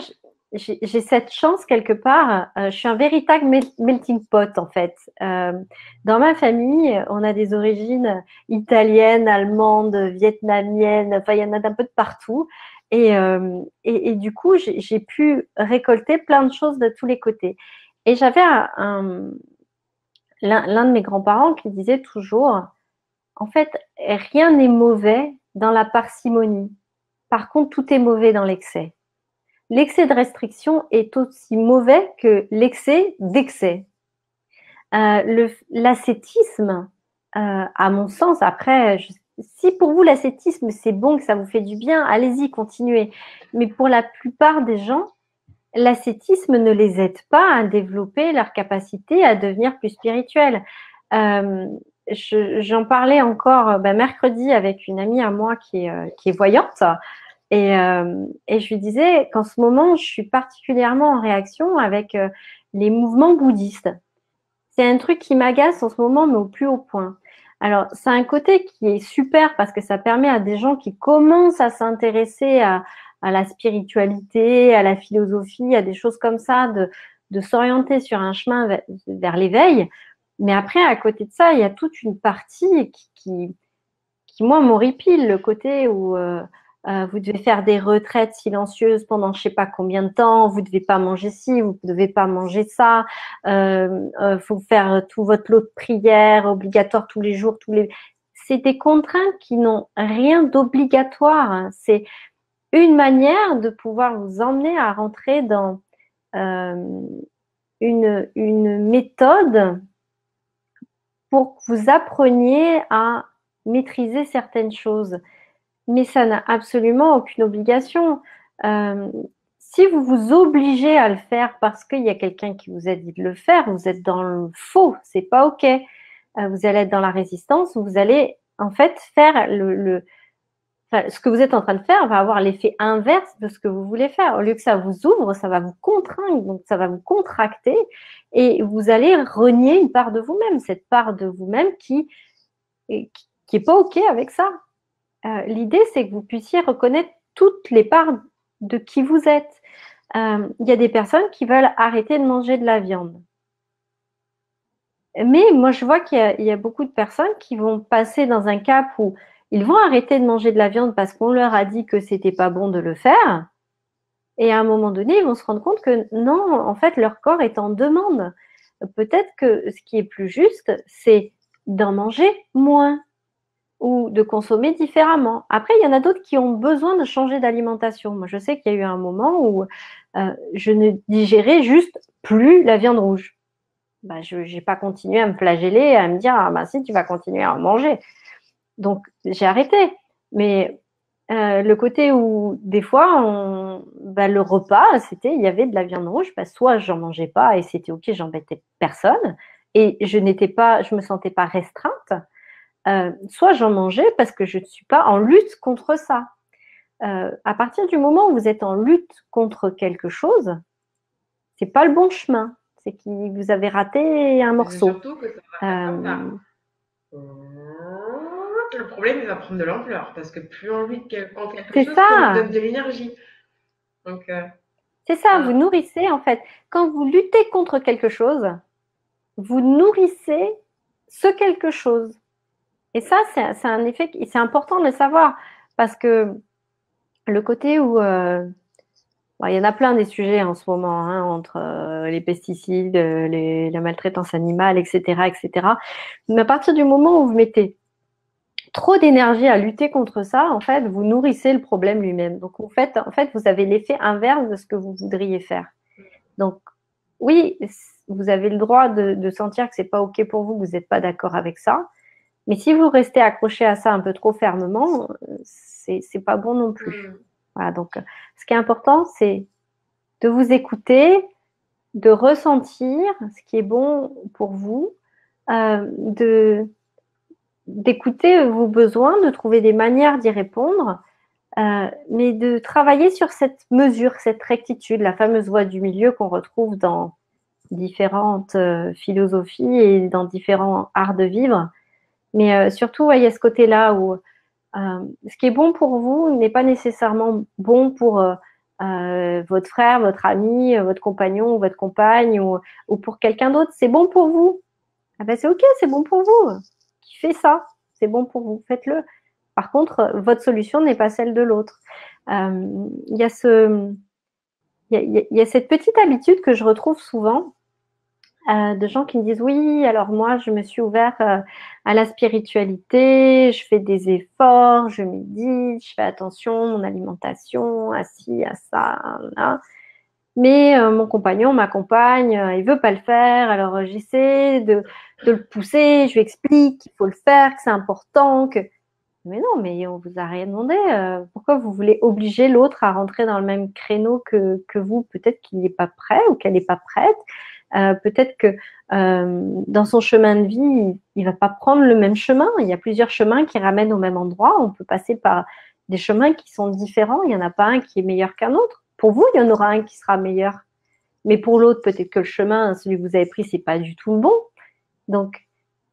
[SPEAKER 2] j'ai cette chance quelque part. Je suis un véritable melting pot en fait. Dans ma famille, on a des origines italiennes, allemandes, vietnamiennes. Enfin, il y en a d'un peu de partout. Et du coup, j'ai pu récolter plein de choses de tous les côtés. Et j'avais l'un de mes grands-parents qui disait toujours, en fait, rien n'est mauvais dans la parcimonie. Par contre, tout est mauvais dans l'excès. L'excès de restriction est aussi mauvais que l'excès d'excès. L'ascétisme, à mon sens, après, si pour vous l'ascétisme c'est bon, que ça vous fait du bien, allez-y, continuez. Mais pour la plupart des gens, l'ascétisme ne les aide pas à développer leur capacité à devenir plus spirituels. J'en parlais encore mercredi avec une amie à moi qui est voyante. Et je lui disais qu'en ce moment, je suis particulièrement en réaction avec les mouvements bouddhistes. C'est un truc qui m'agace en ce moment, mais au plus haut point. Alors, c'est un côté qui est super parce que ça permet à des gens qui commencent à s'intéresser à la spiritualité, à la philosophie, à des choses comme ça, de s'orienter sur un chemin vers l'éveil. Mais après, à côté de ça, il y a toute une partie qui moi, m'horripile, le côté où vous devez faire des retraites silencieuses pendant je ne sais pas combien de temps, vous ne devez pas manger ci, vous ne devez pas manger ça, faut faire tout votre lot de prières obligatoire tous les jours, c'est des contraintes qui n'ont rien d'obligatoire. C'est une manière de pouvoir vous emmener à rentrer dans une méthode pour que vous appreniez à maîtriser certaines choses. Mais ça n'a absolument aucune obligation. Si vous vous obligez à le faire parce qu'il y a quelqu'un qui vous a dit de le faire, vous êtes dans le faux, c'est pas OK. Vous allez être dans la résistance, vous allez en fait faire ce que vous êtes en train de faire va avoir l'effet inverse de ce que vous voulez faire. Au lieu que ça vous ouvre, ça va vous contraindre, donc ça va vous contracter et vous allez renier une part de vous-même, cette part de vous-même qui est pas OK avec ça. l'idée, c'est que vous puissiez reconnaître toutes les parts de qui vous êtes. Il y a des personnes qui veulent arrêter de manger de la viande. Mais moi, je vois qu'il y a beaucoup de personnes qui vont passer dans un cap où ils vont arrêter de manger de la viande parce qu'on leur a dit que c'était pas bon de le faire. Et à un moment donné, ils vont se rendre compte que non, en fait, leur corps est en demande. Peut-être que ce qui est plus juste, c'est d'en manger moins ou de consommer différemment. Après, il y en a d'autres qui ont besoin de changer d'alimentation. Moi, je sais qu'il y a eu un moment où je ne digérais juste plus la viande rouge. Bah, je n'ai pas continué à me flageller, à me dire, ah bah si, tu vas continuer à en manger. Donc, j'ai arrêté. Mais le côté où, des fois, le repas, il y avait de la viande rouge, soit j'en mangeais pas et c'était OK, j'embêtais personne et je me sentais pas restreinte, soit j'en mangeais parce que je ne suis pas en lutte contre ça. À partir du moment où vous êtes en lutte contre quelque chose, c'est pas le bon chemin. C'est que vous avez raté un
[SPEAKER 1] C'est
[SPEAKER 2] morceau.
[SPEAKER 1] surtout que ça va faire comme ça. Le problème, il va prendre de l'ampleur parce que plus on lutte contre quelque chose, plus on lui donne de l'énergie. Donc,
[SPEAKER 2] c'est ça, vous nourrissez en fait. Quand vous luttez contre quelque chose, vous nourrissez ce quelque chose. Et ça, c'est un effet, c'est important de le savoir parce que le côté où il y en a plein des sujets en ce moment, hein, entre les pesticides, la maltraitance animale, etc., etc. Mais à partir du moment où vous mettez trop d'énergie à lutter contre ça, en fait, vous nourrissez le problème lui-même. Donc, en fait, vous avez l'effet inverse de ce que vous voudriez faire. Donc, oui, vous avez le droit de sentir que c'est pas OK pour vous, que vous n'êtes pas d'accord avec ça. Mais si vous restez accroché à ça un peu trop fermement, c'est pas bon non plus. Voilà, donc, ce qui est important, c'est de vous écouter, de ressentir ce qui est bon pour vous, d'écouter vos besoins, de trouver des manières d'y répondre, mais de travailler sur cette mesure, cette rectitude, la fameuse voie du milieu qu'on retrouve dans différentes philosophies et dans différents arts de vivre. Mais surtout, il y a ce côté-là où ce qui est bon pour vous n'est pas nécessairement bon pour votre frère, votre ami, votre compagnon, votre compagne ou pour quelqu'un d'autre. C'est bon pour vous. Ah ben c'est OK, c'est bon pour vous. Qui fait ça? C'est bon pour vous, faites-le. Par contre, votre solution n'est pas celle de l'autre. Il y a il y a cette petite habitude que je retrouve souvent de gens qui me disent oui, alors moi je me suis ouvert à la spiritualité, je fais des efforts, je médite, je fais attention à mon alimentation, à ci, à ça, là. Mais mon compagnon, ma compagne, il veut pas le faire, alors j'essaie de le pousser, je lui explique qu'il faut le faire, que c'est important, que mais non, mais on vous a rien demandé. Pourquoi vous voulez obliger l'autre à rentrer dans le même créneau que vous? Peut-être qu'il n'est pas prêt ou qu'elle n'est pas prête. Peut-être que dans son chemin de vie, il va pas prendre le même chemin. Il y a plusieurs chemins qui ramènent au même endroit. On peut passer par des chemins qui sont différents. Il n'y en a pas un qui est meilleur qu'un autre. Pour vous, il y en aura un qui sera meilleur. Mais pour l'autre, peut-être que le chemin, celui que vous avez pris, c'est pas du tout le bon. Donc,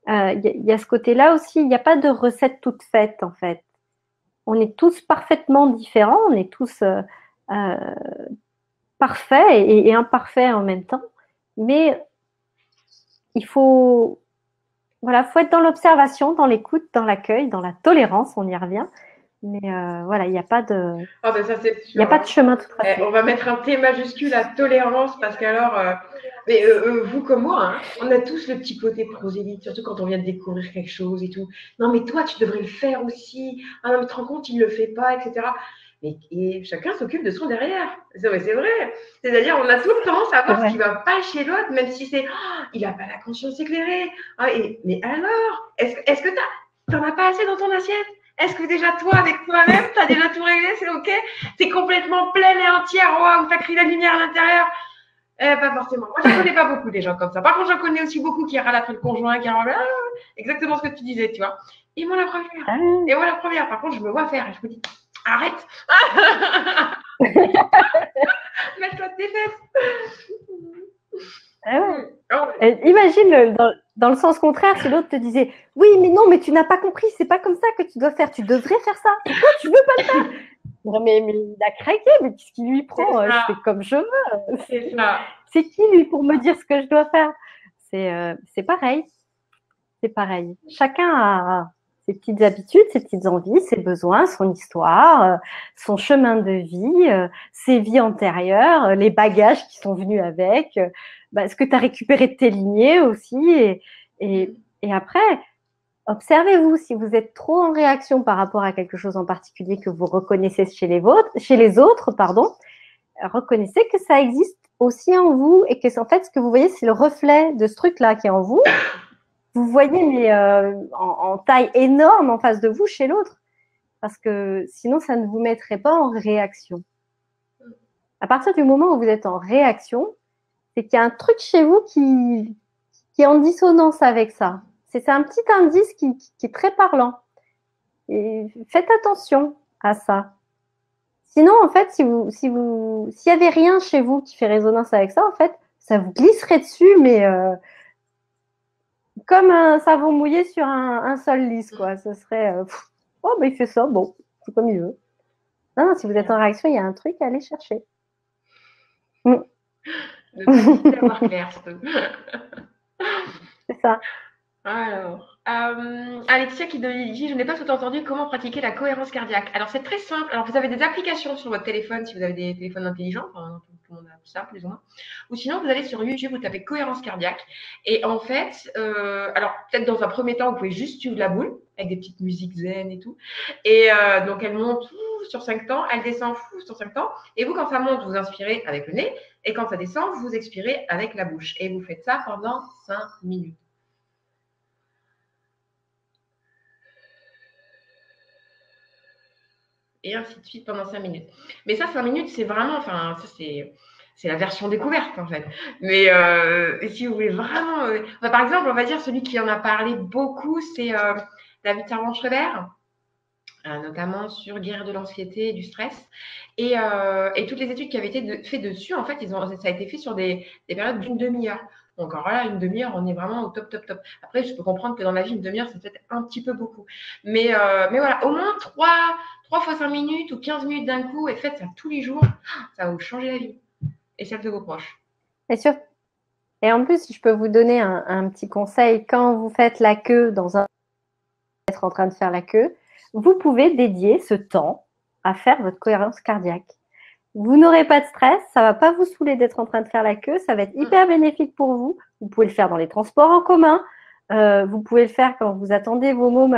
[SPEAKER 2] il y a ce côté-là aussi. Il n'y a pas de recette toute faite, en fait. On est tous parfaitement différents. On est tous parfaits et imparfaits en même temps. Mais il faut être dans l'observation, dans l'écoute, dans l'accueil, dans la tolérance, on y revient. Mais voilà, il n'y a pas de, il n'y a pas de chemin tout tracé.
[SPEAKER 1] On va mettre un T majuscule à tolérance parce qu'alors, vous comme moi, hein, on a tous le petit côté prosélyte, surtout quand on vient de découvrir quelque chose et tout. Non, mais toi, tu devrais le faire aussi. Ah non, mais tu te rends compte, il ne le fait pas, etc. Et chacun s'occupe de son derrière. C'est vrai. C'est-à-dire, on a tout le temps à savoir ce qui ne va pas chez l'autre, même si c'est il n'a pas la conscience éclairée. Ah, mais alors, est-ce que tu n'en as pas assez dans ton assiette? Est-ce que déjà toi, avec toi-même, tu as déjà tout réglé, c'est OK? Tu es complètement pleine et entière, wow, tu as créé la lumière à l'intérieur? Pas forcément. Moi, je ne connais pas beaucoup des gens comme ça. Par contre, j'en connais aussi beaucoup qui râlent après le conjoint, qui râlent exactement ce que tu disais, tu vois. Et moi, la première. Par contre, je me vois faire et je me dis, arrête. Mets-toi de tes fesses.
[SPEAKER 2] Ah ouais.
[SPEAKER 1] Oh,
[SPEAKER 2] Imagine dans le sens contraire, si l'autre te disait oui, mais non, mais tu n'as pas compris, c'est pas comme ça que tu dois faire, tu devrais faire ça. Pourquoi tu veux pas le faire? Mais il a craqué, mais qu'est-ce qui lui
[SPEAKER 1] c'est
[SPEAKER 2] prend? Je
[SPEAKER 1] ça,
[SPEAKER 2] fais comme je veux.
[SPEAKER 1] c'est ça.
[SPEAKER 2] C'est qui lui pour me dire ce que je dois faire? C'est pareil, c'est pareil. Chacun a ses petites habitudes, ses petites envies, ses besoins, son histoire, son chemin de vie, ses vies antérieures, les bagages qui sont venus avec, ce que tu as récupéré de tes lignées aussi. Et après, observez-vous si vous êtes trop en réaction par rapport à quelque chose en particulier que vous reconnaissez chez les autres, pardon. Reconnaissez que ça existe aussi en vous et que en fait ce que vous voyez c'est le reflet de ce truc-là qui est en vous. Vous voyez mais en taille énorme en face de vous chez l'autre parce que sinon ça ne vous mettrait pas en réaction. À partir du moment où vous êtes en réaction, c'est qu'il y a un truc chez vous qui est en dissonance avec ça. C'est un petit indice qui est très parlant. Et faites attention à ça. Sinon, en fait, s'il y avait rien chez vous qui fait résonance avec ça, en fait, ça vous glisserait dessus, mais comme un savon mouillé sur un sol lisse, quoi. Ce serait, oh, il fait ça, bon, c'est comme il veut. Non, si vous êtes en réaction, il y a un truc à aller chercher.
[SPEAKER 1] De pas hésiter à voir clair, surtout.
[SPEAKER 2] C'est ça.
[SPEAKER 1] Alors, Alexia qui dit, je n'ai pas tout entendu, comment pratiquer la cohérence cardiaque. Alors, c'est très simple. Alors, vous avez des applications sur votre téléphone, si vous avez des téléphones intelligents, enfin, tout le monde a ça, plus ou moins. Ou sinon, vous allez sur YouTube, vous tapez cohérence cardiaque. Et en fait, alors, peut-être dans un premier temps, vous pouvez juste suivre la boule, avec des petites musiques zen et tout. Et donc, elle monte sur 5 temps, elle descend sur 5 temps. Et vous, quand ça monte, vous inspirez avec le nez. Et quand ça descend, vous expirez avec la bouche. Et vous faites ça pendant 5 minutes. Et ainsi de suite pendant 5 minutes. Mais ça, 5 minutes, c'est vraiment, enfin, ça, c'est la version découverte, en fait. Mais si vous voulez vraiment... par exemple, on va dire, celui qui en a parlé beaucoup, c'est David Servan-Schreiber, notamment sur guérir de l'anxiété et du stress. Et toutes les études qui avaient été faites dessus, en fait, ça a été fait sur des périodes d'une demi-heure. Donc, alors là, une demi-heure, on est vraiment au top, top, top. Après, je peux comprendre que dans la vie, une demi-heure, c'est peut-être un petit peu beaucoup. Mais voilà, au moins 3 fois 5 minutes ou 15 minutes d'un coup, et faites ça tous les jours, ça va vous changer la vie et celle de vos proches.
[SPEAKER 2] C'est sûr. Et en plus, si je peux vous donner un petit conseil, quand vous faites la queue être en train de faire la queue, vous pouvez dédier ce temps à faire votre cohérence cardiaque. Vous n'aurez pas de stress, ça ne va pas vous saouler d'être en train de faire la queue, ça va être hyper bénéfique pour vous. Vous pouvez le faire dans les transports en commun, vous pouvez le faire quand vous attendez vos mômes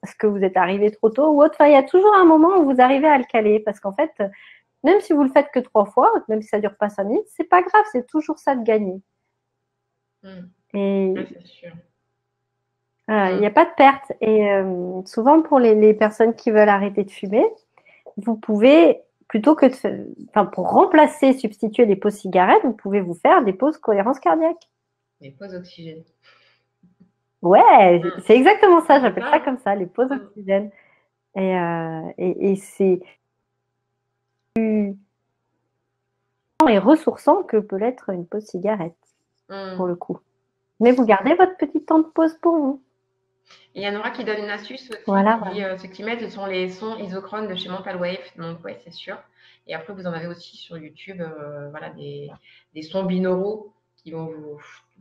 [SPEAKER 2] parce que vous êtes arrivé trop tôt ou autre. Enfin, il y a toujours un moment où vous arrivez à le caler parce qu'en fait, même si vous le faites que 3 fois, même si ça ne dure pas 5 minutes, c'est pas grave, c'est toujours ça de gagner. Et
[SPEAKER 1] c'est sûr.
[SPEAKER 2] il n'y a pas de perte. Et souvent, pour les personnes qui veulent arrêter de fumer, vous pouvez, plutôt que pour remplacer, substituer les pauses cigarettes, vous pouvez vous faire des pauses cohérence cardiaque.
[SPEAKER 1] Les pauses oxygène.
[SPEAKER 2] Ouais, c'est exactement ça, j'appelle ça comme ça, les pauses oxygène. Et c'est plus et ressourçant que peut l'être une pause cigarette, pour le coup. Mais vous gardez votre petit temps de pause pour vous.
[SPEAKER 1] Et il y en aura qui donne une astuce aussi,
[SPEAKER 2] voilà,
[SPEAKER 1] qui dit ce qu'ils mettent, ce sont les sons isochrones de chez Mental Wave. Donc, ouais, c'est sûr. Et après, vous en avez aussi sur YouTube, voilà, des sons binauraux qui vont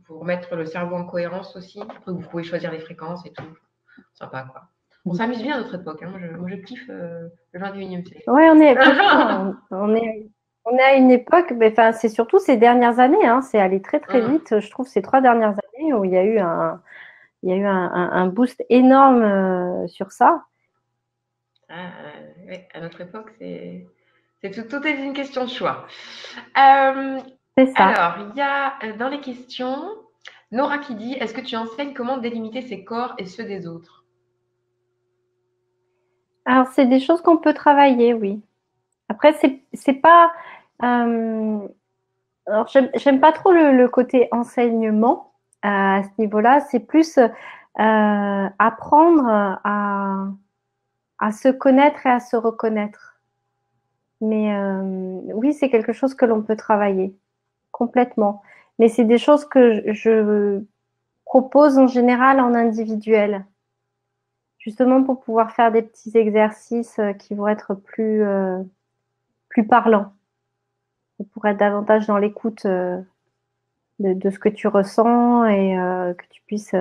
[SPEAKER 1] vous remettre le cerveau en cohérence aussi. Après, vous pouvez choisir les fréquences et tout. Sympa, quoi. On s'amuse bien à notre époque. Hein. Moi, je kiffe le 21e siècle.
[SPEAKER 2] Oui, on est à une époque, mais c'est surtout ces dernières années, hein, c'est allé très très vite. Je trouve ces 3 dernières années où il y a eu un boost énorme sur ça.
[SPEAKER 1] Ouais, à notre époque, tout est une question de choix.
[SPEAKER 2] C'est ça.
[SPEAKER 1] Alors, il y a dans les questions Nora qui dit, est-ce que tu enseignes comment délimiter ses corps et ceux des autres?
[SPEAKER 2] Alors, c'est des choses qu'on peut travailler, oui. Après, c'est pas... alors, j'aime pas trop le côté enseignement à ce niveau-là. C'est plus apprendre à se connaître et à se reconnaître. Mais oui, c'est quelque chose que l'on peut travailler. complètement. Mais c'est des choses que je propose en général en individuel, justement pour pouvoir faire des petits exercices qui vont être plus parlants, pour être davantage dans l'écoute de ce que tu ressens et que tu puisses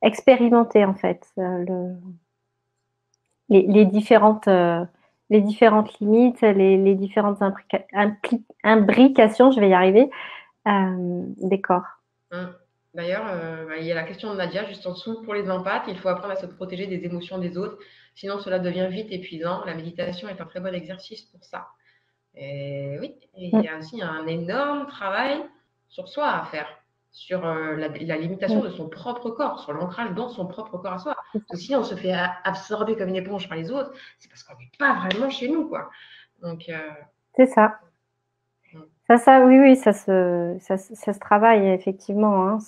[SPEAKER 2] expérimenter en fait les les différentes limites, les différentes imbrications, je vais y arriver, des corps.
[SPEAKER 1] D'ailleurs, il y a la question de Nadia juste en dessous. Pour les empathes, il faut apprendre à se protéger des émotions des autres, sinon cela devient vite épuisant. La méditation est un très bon exercice pour ça. Et oui, il y a aussi un énorme travail sur soi à faire, sur la limitation de son propre corps, sur l'ancrage dans son propre corps à soi. Parce que si on se fait absorber comme une éponge par les autres, c'est parce qu'on n'est pas vraiment chez nous, quoi. Donc,
[SPEAKER 2] c'est ça. Oui, ça se travaille effectivement. Hein.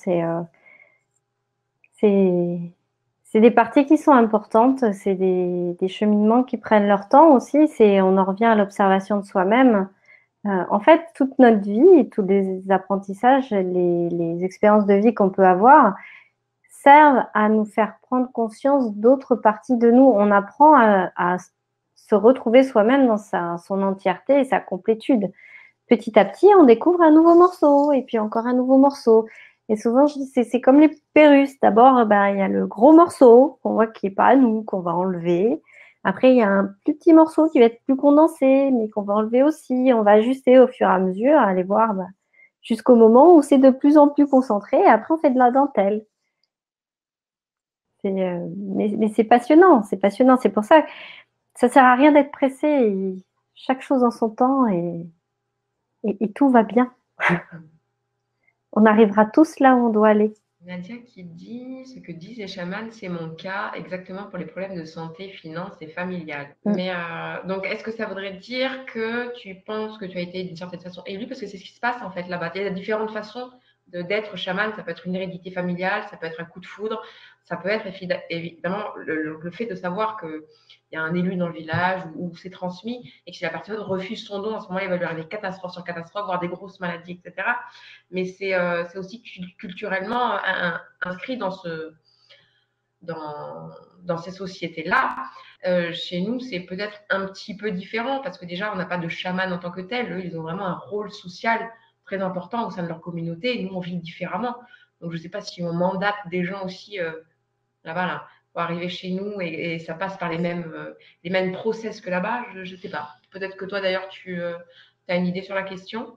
[SPEAKER 2] C'est des parties qui sont importantes, c'est des cheminements qui prennent leur temps aussi. On en revient à l'observation de soi-même. En fait, toute notre vie, tous les apprentissages, les expériences de vie qu'on peut avoir servent à nous faire prendre conscience d'autres parties de nous. On apprend à se retrouver soi-même dans son entièreté et sa complétude. Petit à petit, on découvre un nouveau morceau et puis encore un nouveau morceau. Et souvent, je dis, c'est comme les perruques. D'abord, il y a le gros morceau qu'on voit qui n'est pas à nous, qu'on va enlever. Après, il y a un plus petit morceau qui va être plus condensé, mais qu'on va enlever aussi. On va ajuster au fur et à mesure, aller voir jusqu'au moment où c'est de plus en plus concentré. Et après, on fait de la dentelle. Mais c'est passionnant, c'est passionnant. C'est pour ça que ça sert à rien d'être pressé. Chaque chose en son temps et tout va bien. On arrivera tous là où on doit aller.
[SPEAKER 1] Nadia qui dit ce que disent les chamans, c'est mon cas, exactement pour les problèmes de santé, finances et familiales. Mais donc, est-ce que ça voudrait dire que tu penses que tu as été d'une certaine façon élu? Parce que c'est ce qui se passe en fait là-bas. Il y a différentes façons d'être chaman. Ça peut être une hérédité familiale, ça peut être un coup de foudre, ça peut être évidemment le fait de savoir qu'il y a un élu dans le village où c'est transmis et que si la personne refuse son don, à ce moment-là, il va lui arriver catastrophe sur catastrophe, voire des grosses maladies, etc. Mais c'est aussi culturellement inscrit dans ces sociétés-là. Chez nous, c'est peut-être un petit peu différent parce que déjà, on n'a pas de chaman en tant que tel. Eux, ils ont vraiment un rôle social très important au sein de leur communauté. Nous, on vit différemment. Donc, je ne sais pas si on mandate des gens aussi là-bas, là, pour arriver chez nous et ça passe par les mêmes process que là-bas. Je ne sais pas. Peut-être que toi, d'ailleurs, tu as une idée sur la question.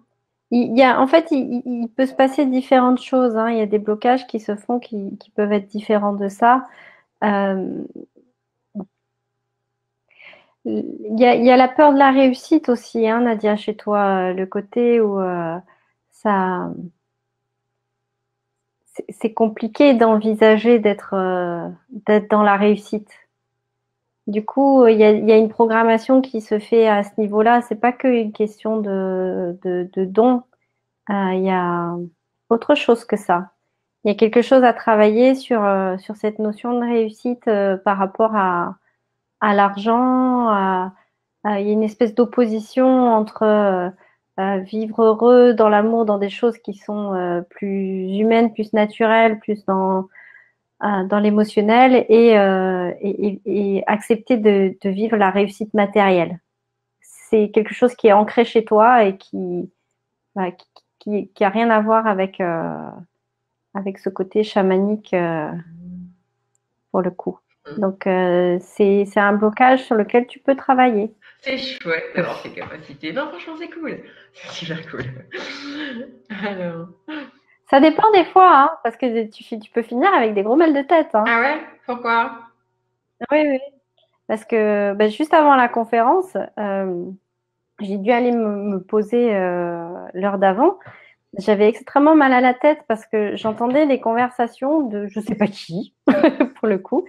[SPEAKER 2] En fait, il peut se passer différentes choses. Hein. Il y a des blocages qui se font qui peuvent être différents de ça. Il y a la peur de la réussite aussi, hein, Nadia, chez toi, le côté où ça, c'est compliqué d'envisager d'être dans la réussite. Du coup, il y a une programmation qui se fait à ce niveau-là. C'est pas qu'une question de don. Il y a autre chose que ça. Il y a quelque chose à travailler sur cette notion de réussite par rapport à l'argent. Il y a une espèce d'opposition entre vivre heureux dans l'amour, dans des choses qui sont plus humaines, plus naturelles, plus dans l'émotionnel et accepter de vivre la réussite matérielle. C'est quelque chose qui est ancré chez toi et qui a rien à voir avec ce côté chamanique pour le coup. Donc c'est un blocage sur lequel tu peux travailler.
[SPEAKER 1] C'est chouette d'avoir ces capacités. Non, franchement, c'est cool. C'est super cool. Alors.
[SPEAKER 2] Ça dépend des fois, hein, parce que tu peux finir avec des gros mal de tête. Hein.
[SPEAKER 1] Ah ouais? Pourquoi?
[SPEAKER 2] Oui. Parce que juste avant la conférence, j'ai dû aller me poser l'heure d'avant. J'avais extrêmement mal à la tête parce que j'entendais des conversations de je sais pas qui, pour le coup.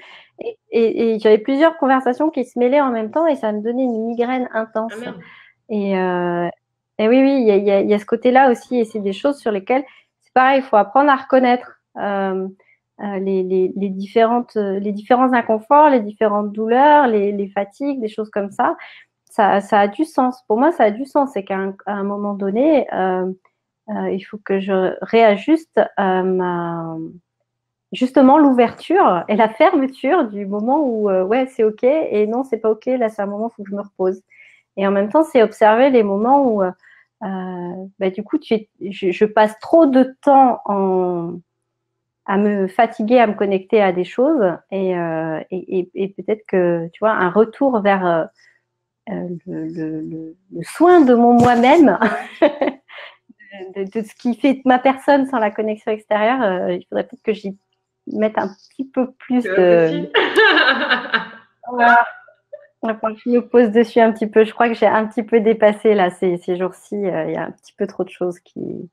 [SPEAKER 2] Et j'avais plusieurs conversations qui se mêlaient en même temps et ça me donnait une migraine intense.
[SPEAKER 1] Ah merde.
[SPEAKER 2] Et oui, il y a ce côté-là aussi. Et c'est des choses sur lesquelles, c'est pareil, il faut apprendre à reconnaître les différents inconforts, les différentes douleurs, les fatigues, des choses comme ça. Ça a du sens. Pour moi, ça a du sens. C'est qu'à un moment donné, il faut que je réajuste justement l'ouverture et la fermeture du moment où ouais, c'est OK et non, c'est pas OK, là c'est un moment où il faut que je me repose. Et en même temps, c'est observer les moments où bah, du coup je passe trop de temps à me fatiguer, à me connecter à des choses et peut-être que tu vois un retour vers le soin de mon moi-même, de ce qui fait ma personne sans la connexion extérieure, il faudrait peut-être que j'y mette un petit peu plus de. Voilà. Je me pose dessus un petit peu. Je crois que j'ai un petit peu dépassé là ces jours-ci. Il y a un petit peu trop de choses qui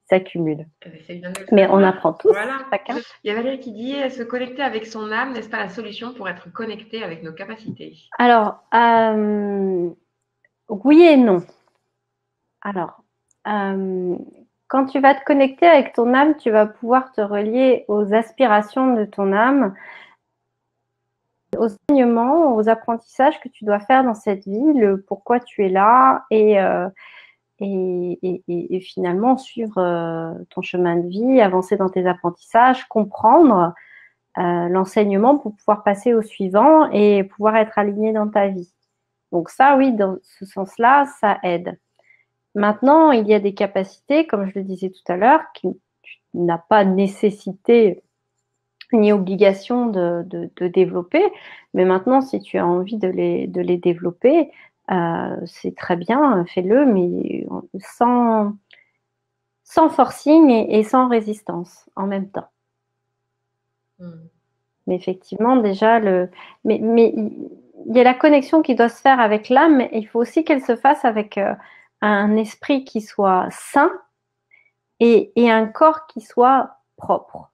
[SPEAKER 2] s'accumulent.
[SPEAKER 1] C'est bien de le
[SPEAKER 2] Mais on
[SPEAKER 1] savoir.
[SPEAKER 2] apprend tous,
[SPEAKER 1] Voilà.
[SPEAKER 2] chacun.
[SPEAKER 1] Il y a Valérie qui dit se connecter avec son âme, n'est-ce pas la solution pour être connecté avec nos capacités?
[SPEAKER 2] Alors, oui et non. Alors, quand tu vas te connecter avec ton âme, tu vas pouvoir te relier aux aspirations de ton âme, aux enseignements, aux apprentissages que tu dois faire dans cette vie, le pourquoi tu es là et finalement suivre ton chemin de vie, avancer dans tes apprentissages, comprendre l'enseignement pour pouvoir passer au suivant et pouvoir être aligné dans ta vie. Donc ça, oui, dans ce sens-là, ça aide. Maintenant, il y a des capacités, comme je le disais tout à l'heure, qui n'a pas nécessité ni obligation de développer. Mais maintenant, si tu as envie de les développer, c'est très bien, fais-le, mais sans forcing et sans résistance en même temps. Mais effectivement, déjà, mais il y a la connexion qui doit se faire avec l'âme, mais il faut aussi qu'elle se fasse avec un esprit qui soit sain et un corps qui soit propre.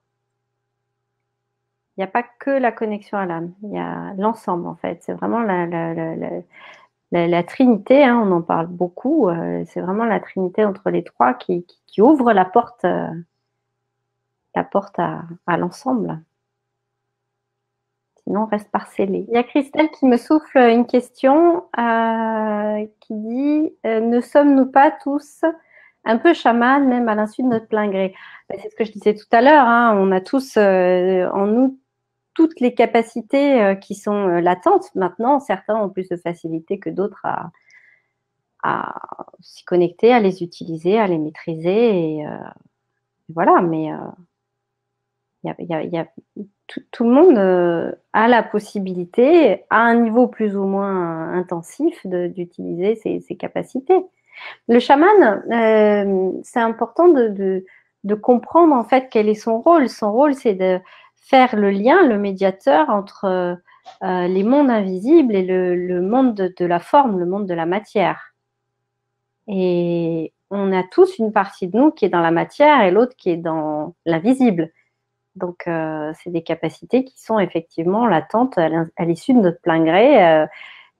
[SPEAKER 2] Il n'y a pas que la connexion à l'âme, il y a l'ensemble en fait. C'est vraiment la trinité, hein, on en parle beaucoup. C'est vraiment la trinité entre les trois qui ouvre la porte à l'ensemble. Sinon, on reste parcellé. Il y a Christelle qui me souffle une question qui dit ne sommes-nous pas tous un peu chamans, même à l'insu de notre plein gré? C'est ce que je disais tout à l'heure. Hein, on a tous en nous toutes les capacités qui sont latentes. Maintenant, certains ont plus de facilité que d'autres à s'y connecter, à les utiliser, à les maîtriser. Et voilà, mais tout le monde a la possibilité, à un niveau plus ou moins intensif, d'utiliser ses capacités. Le chaman, c'est important de comprendre en fait quel est son rôle. Son rôle, c'est de faire le lien, le médiateur entre les mondes invisibles et le monde de la forme, le monde de la matière. Et on a tous une partie de nous qui est dans la matière et l'autre qui est dans l'invisible. Donc, c'est des capacités qui sont effectivement latentes à l'issue de notre plein gré,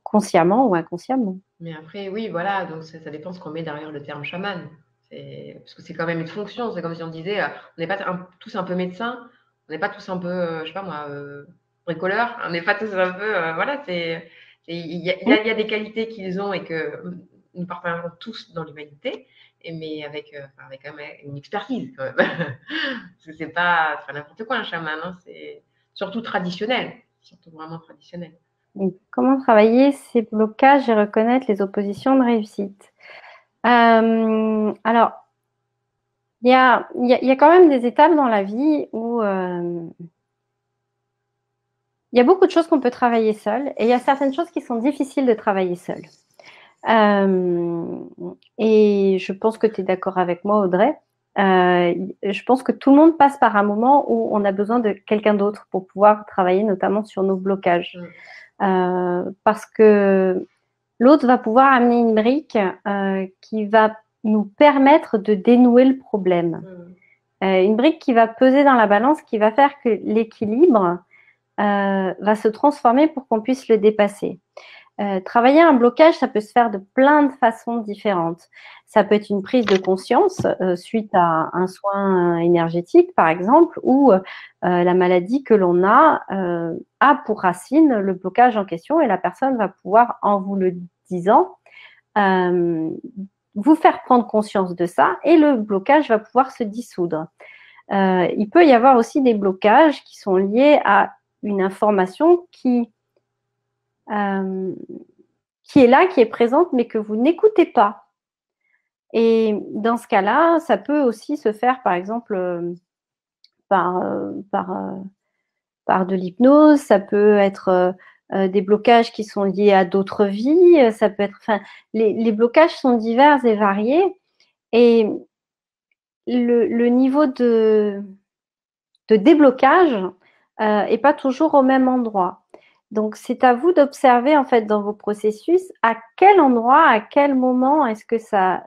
[SPEAKER 2] consciemment ou inconsciemment.
[SPEAKER 1] Mais après, oui, voilà, donc ça dépend ce qu'on met derrière le terme chaman. Parce que c'est quand même une fonction. C'est comme si on disait, on n'est pas tous un peu médecins, on n'est pas tous un peu, je sais pas moi, bricoleurs, on n'est pas tous un peu, voilà, il y a des qualités qu'ils ont et que nous partageons tous dans l'humanité, mais avec quand même une expertise quand même. Parce que c'est pas n'importe quoi un chaman, hein, c'est surtout traditionnel, surtout vraiment traditionnel.
[SPEAKER 2] Donc, comment travailler ces blocages et reconnaître les oppositions de réussite? Alors, il y a quand même des étapes dans la vie où il y a beaucoup de choses qu'on peut travailler seul et il y a certaines choses qui sont difficiles de travailler seul. Et je pense que tu es d'accord avec moi, Audrey. Je pense que tout le monde passe par un moment où on a besoin de quelqu'un d'autre pour pouvoir travailler notamment sur nos blocages. Parce que l'autre va pouvoir amener une brique qui va nous permettre de dénouer le problème. Une brique qui va peser dans la balance, qui va faire que l'équilibre va se transformer pour qu'on puisse le dépasser. Travailler un blocage, ça peut se faire de plein de façons différentes. Ça peut être une prise de conscience suite à un soin énergétique, par exemple, ou la maladie que l'on a pour racine le blocage en question et la personne va pouvoir, en vous le disant, vous faire prendre conscience de ça et le blocage va pouvoir se dissoudre. Il peut y avoir aussi des blocages qui sont liés à une information qui est là, qui est présente, mais que vous n'écoutez pas. Et dans ce cas-là, ça peut aussi se faire, par exemple, par de l'hypnose, ça peut être des blocages qui sont liés à d'autres vies, ça peut être, enfin, les blocages sont divers et variés, et le niveau de déblocage est pas toujours au même endroit. Donc, c'est à vous d'observer en fait dans vos processus à quel endroit, à quel moment est-ce que ça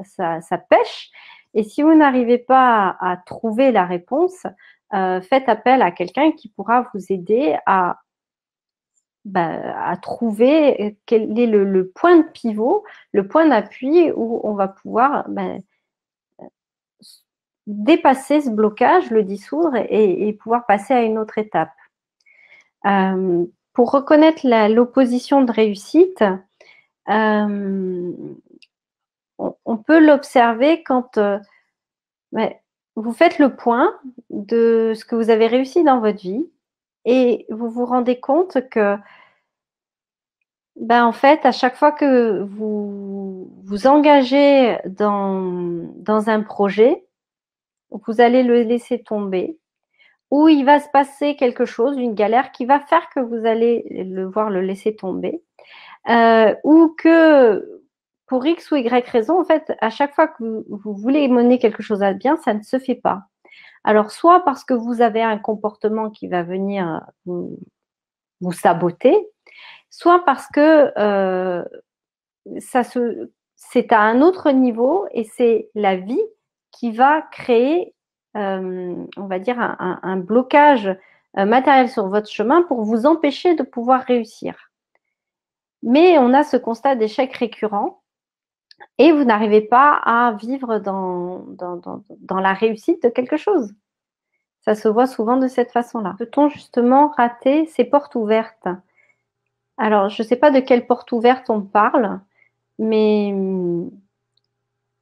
[SPEAKER 2] pêche. Et si vous n'arrivez pas à trouver la réponse, faites appel à quelqu'un qui pourra vous aider à trouver quel est le point de pivot, le point d'appui où on va pouvoir dépasser ce blocage, le dissoudre et pouvoir passer à une autre étape. Pour reconnaître l'opposition de réussite, on peut l'observer quand vous faites le point de ce que vous avez réussi dans votre vie et vous vous rendez compte que en fait, à chaque fois que vous vous engagez dans un projet, vous allez le laisser tomber, ou il va se passer quelque chose, une galère qui va faire que vous allez le laisser tomber, ou que pour X ou Y raison, en fait, à chaque fois que vous voulez mener quelque chose à bien, ça ne se fait pas. Alors, soit parce que vous avez un comportement qui va venir vous saboter, soit parce que c'est à un autre niveau et c'est la vie qui va créer, on va dire, un blocage matériel sur votre chemin pour vous empêcher de pouvoir réussir. Mais on a ce constat d'échec récurrent et vous n'arrivez pas à vivre dans la réussite de quelque chose. Ça se voit souvent de cette façon-là. Peut-on justement rater ces portes ouvertes? Alors, je ne sais pas de quelle porte ouverte on parle, mais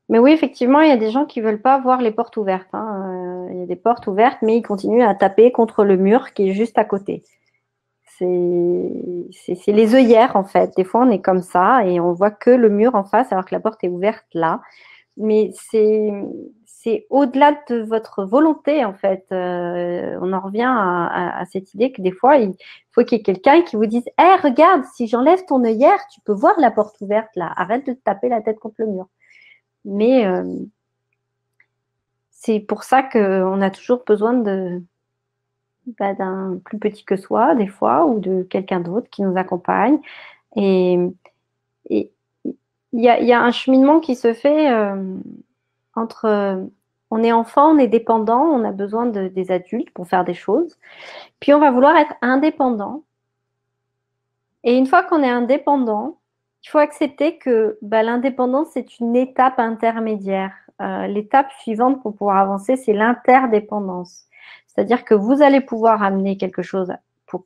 [SPEAKER 2] oui, effectivement, il y a des gens qui ne veulent pas voir les portes ouvertes. Il y a des portes ouvertes, mais ils continuent à taper contre le mur qui est juste à côté. C'est les œillères, en fait. Des fois, on est comme ça et on voit que le mur en face alors que la porte est ouverte là. Mais c'est au-delà de votre volonté, en fait. On en revient à cette idée que des fois, il faut qu'il y ait quelqu'un qui vous dise « Hey, regarde, si j'enlève ton œillère, tu peux voir la porte ouverte là. Arrête de te taper la tête contre le mur. » Mais c'est pour ça qu'on a toujours besoin d'un plus petit que soi, des fois, ou de quelqu'un d'autre qui nous accompagne. Et il y a un cheminement qui se fait entre on est enfant, on est dépendant, on a besoin des adultes pour faire des choses. Puis on va vouloir être indépendant. Et une fois qu'on est indépendant, il faut accepter que l'indépendance, c'est une étape intermédiaire. L'étape suivante pour pouvoir avancer, c'est l'interdépendance. C'est-à-dire que vous allez pouvoir amener quelque chose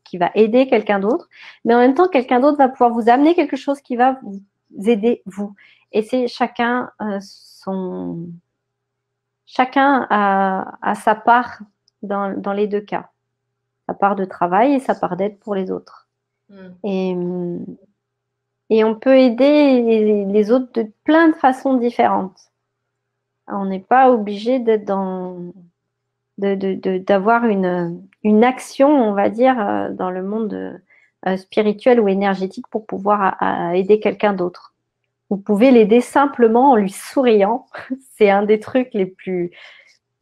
[SPEAKER 2] qui va aider quelqu'un d'autre, mais en même temps, quelqu'un d'autre va pouvoir vous amener quelque chose qui va vous aider vous. Et c'est chacun a sa part dans les deux cas. Sa part de travail et sa part d'aide pour les autres. Et on peut aider les autres de plein de façons différentes. On n'est pas obligé d'être d'avoir une action, on va dire, dans le monde spirituel ou énergétique pour pouvoir aider quelqu'un d'autre. Vous pouvez l'aider simplement en lui souriant. C'est un des trucs les plus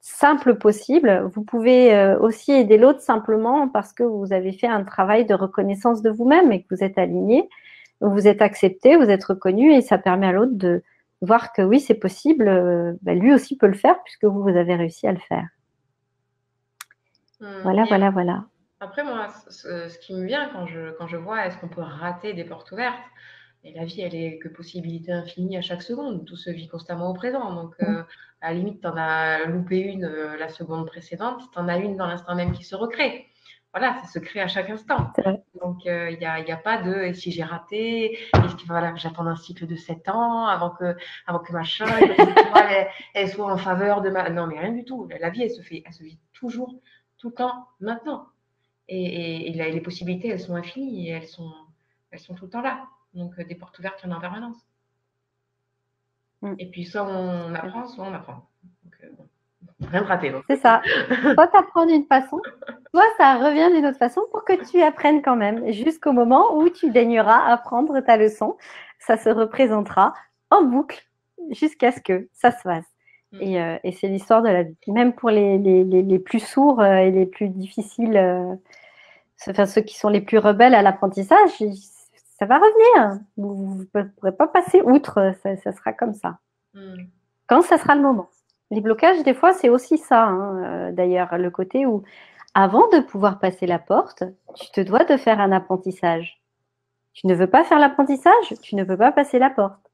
[SPEAKER 2] simples possibles. Vous pouvez aussi aider l'autre simplement parce que vous avez fait un travail de reconnaissance de vous-même et que vous êtes aligné, vous êtes accepté, vous êtes reconnu et ça permet à l'autre de voir que oui, c'est possible, lui aussi peut le faire puisque vous avez réussi à le faire. Voilà.
[SPEAKER 1] Après, moi, ce qui me vient quand je vois est-ce qu'on peut rater des portes ouvertes, et la vie, elle est que possibilité infinie à chaque seconde. Tout se vit constamment au présent. Donc, à la limite, tu en as loupé une la seconde précédente, tu en as une dans l'instant même qui se recrée. voilà, ça se crée à chaque instant.
[SPEAKER 2] C'est vrai.
[SPEAKER 1] Donc, il y a pas de et si j'ai raté, est-ce qu'il va falloir que j'attende un cycle de 7 ans avant que machin, que les étoiles elles soient en faveur de ma. Non, mais rien du tout. La vie, elle se vit toujours, tout le temps, maintenant. Et les possibilités, elles sont infinies et elles sont tout le temps là. Donc, des portes ouvertes, il y en a en permanence.
[SPEAKER 2] Mm.
[SPEAKER 1] Et puis, soit on apprend, soit on apprend. Donc, bon, rien de raté. Donc.
[SPEAKER 2] C'est ça. Soit tu apprends d'une façon, soit ça revient d'une autre façon pour que tu apprennes quand même, jusqu'au moment où tu daigneras apprendre ta leçon. Ça se représentera en boucle jusqu'à ce que ça se fasse. Et c'est l'histoire de la vie. Même pour les plus sourds et les plus difficiles, enfin, ceux qui sont les plus rebelles à l'apprentissage, ça va revenir. Vous ne pourrez pas passer outre, ça sera comme ça. Quand ça sera le moment. Les blocages, des fois, c'est aussi ça, hein, d'ailleurs, le côté où, avant de pouvoir passer la porte, tu te dois de faire un apprentissage. Tu ne veux pas faire l'apprentissage, tu ne peux pas passer la porte.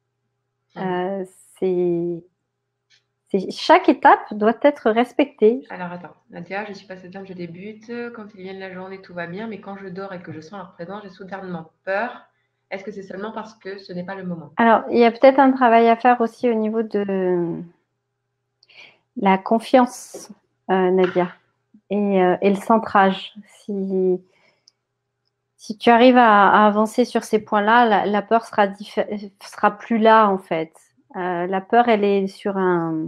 [SPEAKER 2] Chaque étape doit être respectée.
[SPEAKER 1] Alors attends, Nadia, je suis pas septembre, je débute. Quand ils viennent la journée, tout va bien, mais quand je dors et que je sens leur présence, j'ai soudainement peur. Est-ce que c'est seulement parce que ce n'est pas le moment?
[SPEAKER 2] Alors, il y a peut-être un travail à faire aussi au niveau de la confiance, Nadia, et le centrage. Si tu arrives à avancer sur ces points-là, la peur sera plus là, en fait. La peur, elle est sur un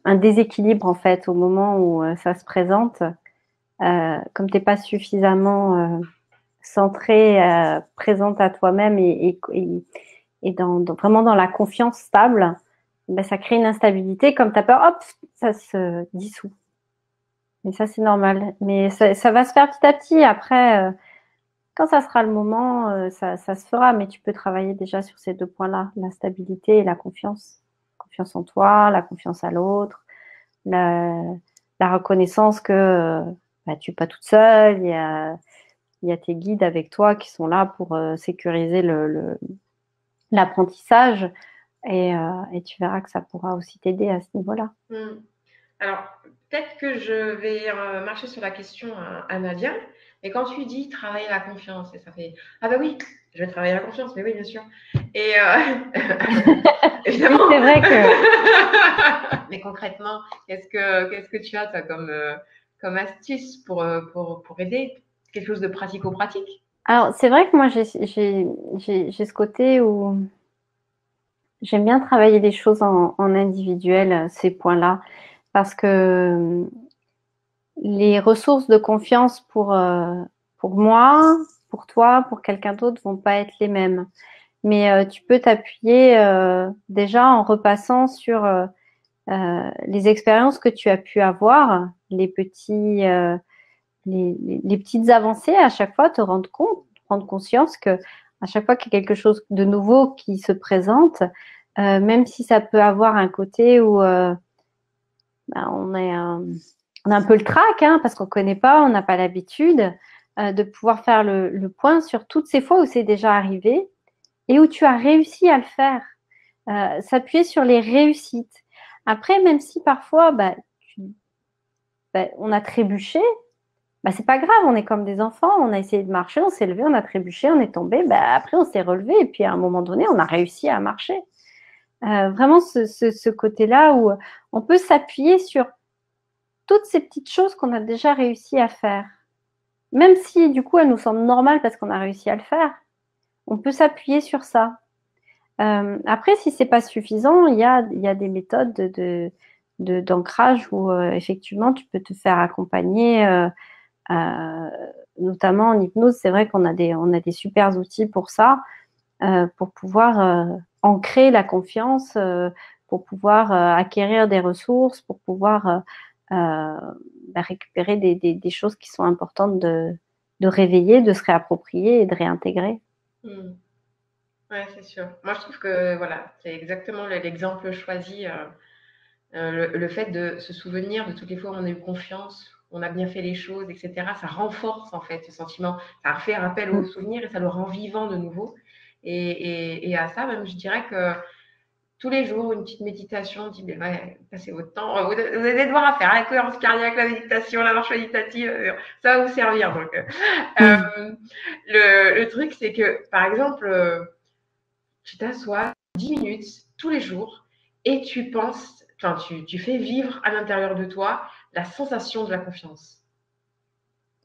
[SPEAKER 2] déséquilibre, en fait, au moment où ça se présente. Comme tu n'es pas suffisamment centrée, présente à toi-même et vraiment dans la confiance stable, ben, ça crée une instabilité. Comme tu as peur, hop, ça se dissout. Mais ça, c'est normal. Mais ça va se faire petit à petit. Après, quand ça sera le moment, ça se fera. Mais tu peux travailler déjà sur ces deux points-là, la stabilité et la confiance. Confiance en toi, la confiance à l'autre, la reconnaissance que bah, tu n'es pas toute seule. Il y a tes guides avec toi qui sont là pour sécuriser l'apprentissage. Et tu verras que ça pourra aussi t'aider à ce niveau-là.
[SPEAKER 1] Alors, peut-être que je vais marcher sur la question à Nadia, mais quand tu dis travailler la confiance, et ça fait ah bah oui, je vais travailler la confiance, mais oui, bien sûr. Et évidemment.
[SPEAKER 2] C'est vrai que.
[SPEAKER 1] Mais concrètement, qu'est-ce que tu as toi, comme astuce pour aider? Quelque chose de pratico-pratique?
[SPEAKER 2] Alors, c'est vrai que moi, j'ai ce côté où j'aime bien travailler des choses en individuel, ces points-là, parce que les ressources de confiance pour moi, pour toi, pour quelqu'un d'autre vont pas être les mêmes. Mais tu peux t'appuyer déjà en repassant sur les expériences que tu as pu avoir, les petites avancées à chaque fois, te rendre compte, prendre conscience que à chaque fois qu'il y a quelque chose de nouveau qui se présente, même si ça peut avoir un côté où bah, on a un peu le trac, hein, parce qu'on ne connaît pas, on n'a pas l'habitude de pouvoir faire le point sur toutes ces fois où c'est déjà arrivé et où tu as réussi à le faire. S'appuyer sur les réussites. Après, même si parfois on a trébuché, bah, c'est pas grave, on est comme des enfants, on a essayé de marcher, on s'est levé, on a trébuché, on est tombé, bah, après on s'est relevé et puis à un moment donné, on a réussi à marcher. Vraiment ce côté-là où on peut s'appuyer sur toutes ces petites choses qu'on a déjà réussi à faire. Même si du coup elles nous semblent normales parce qu'on a réussi à le faire, on peut s'appuyer sur ça. Après, si c'est pas suffisant, il y a des méthodes d'ancrage où effectivement tu peux te faire accompagner, notamment en hypnose. C'est vrai qu'on a des super outils pour ça, pour pouvoir ancrer la confiance, pour pouvoir acquérir des ressources, pour pouvoir récupérer des choses qui sont importantes de réveiller, de se réapproprier et de réintégrer.
[SPEAKER 1] Oui, c'est sûr. Moi, je trouve que voilà, c'est exactement l'exemple choisi. Le fait de se souvenir de toutes les fois où on a eu confiance, on a bien fait les choses, etc., ça renforce en fait ce sentiment. Ça fait appel au souvenir et ça le rend vivant de nouveau. Et à ça, même, je dirais que tous les jours, une petite méditation. On dit, mais ouais, passez votre temps. Vous avez des devoirs à faire, la cohérence cardiaque, la méditation, la marche méditative, ça va vous servir. Donc, le truc, c'est que, par exemple, tu t'assois 10 minutes tous les jours et tu penses, enfin, tu fais vivre à l'intérieur de toi la sensation de la confiance.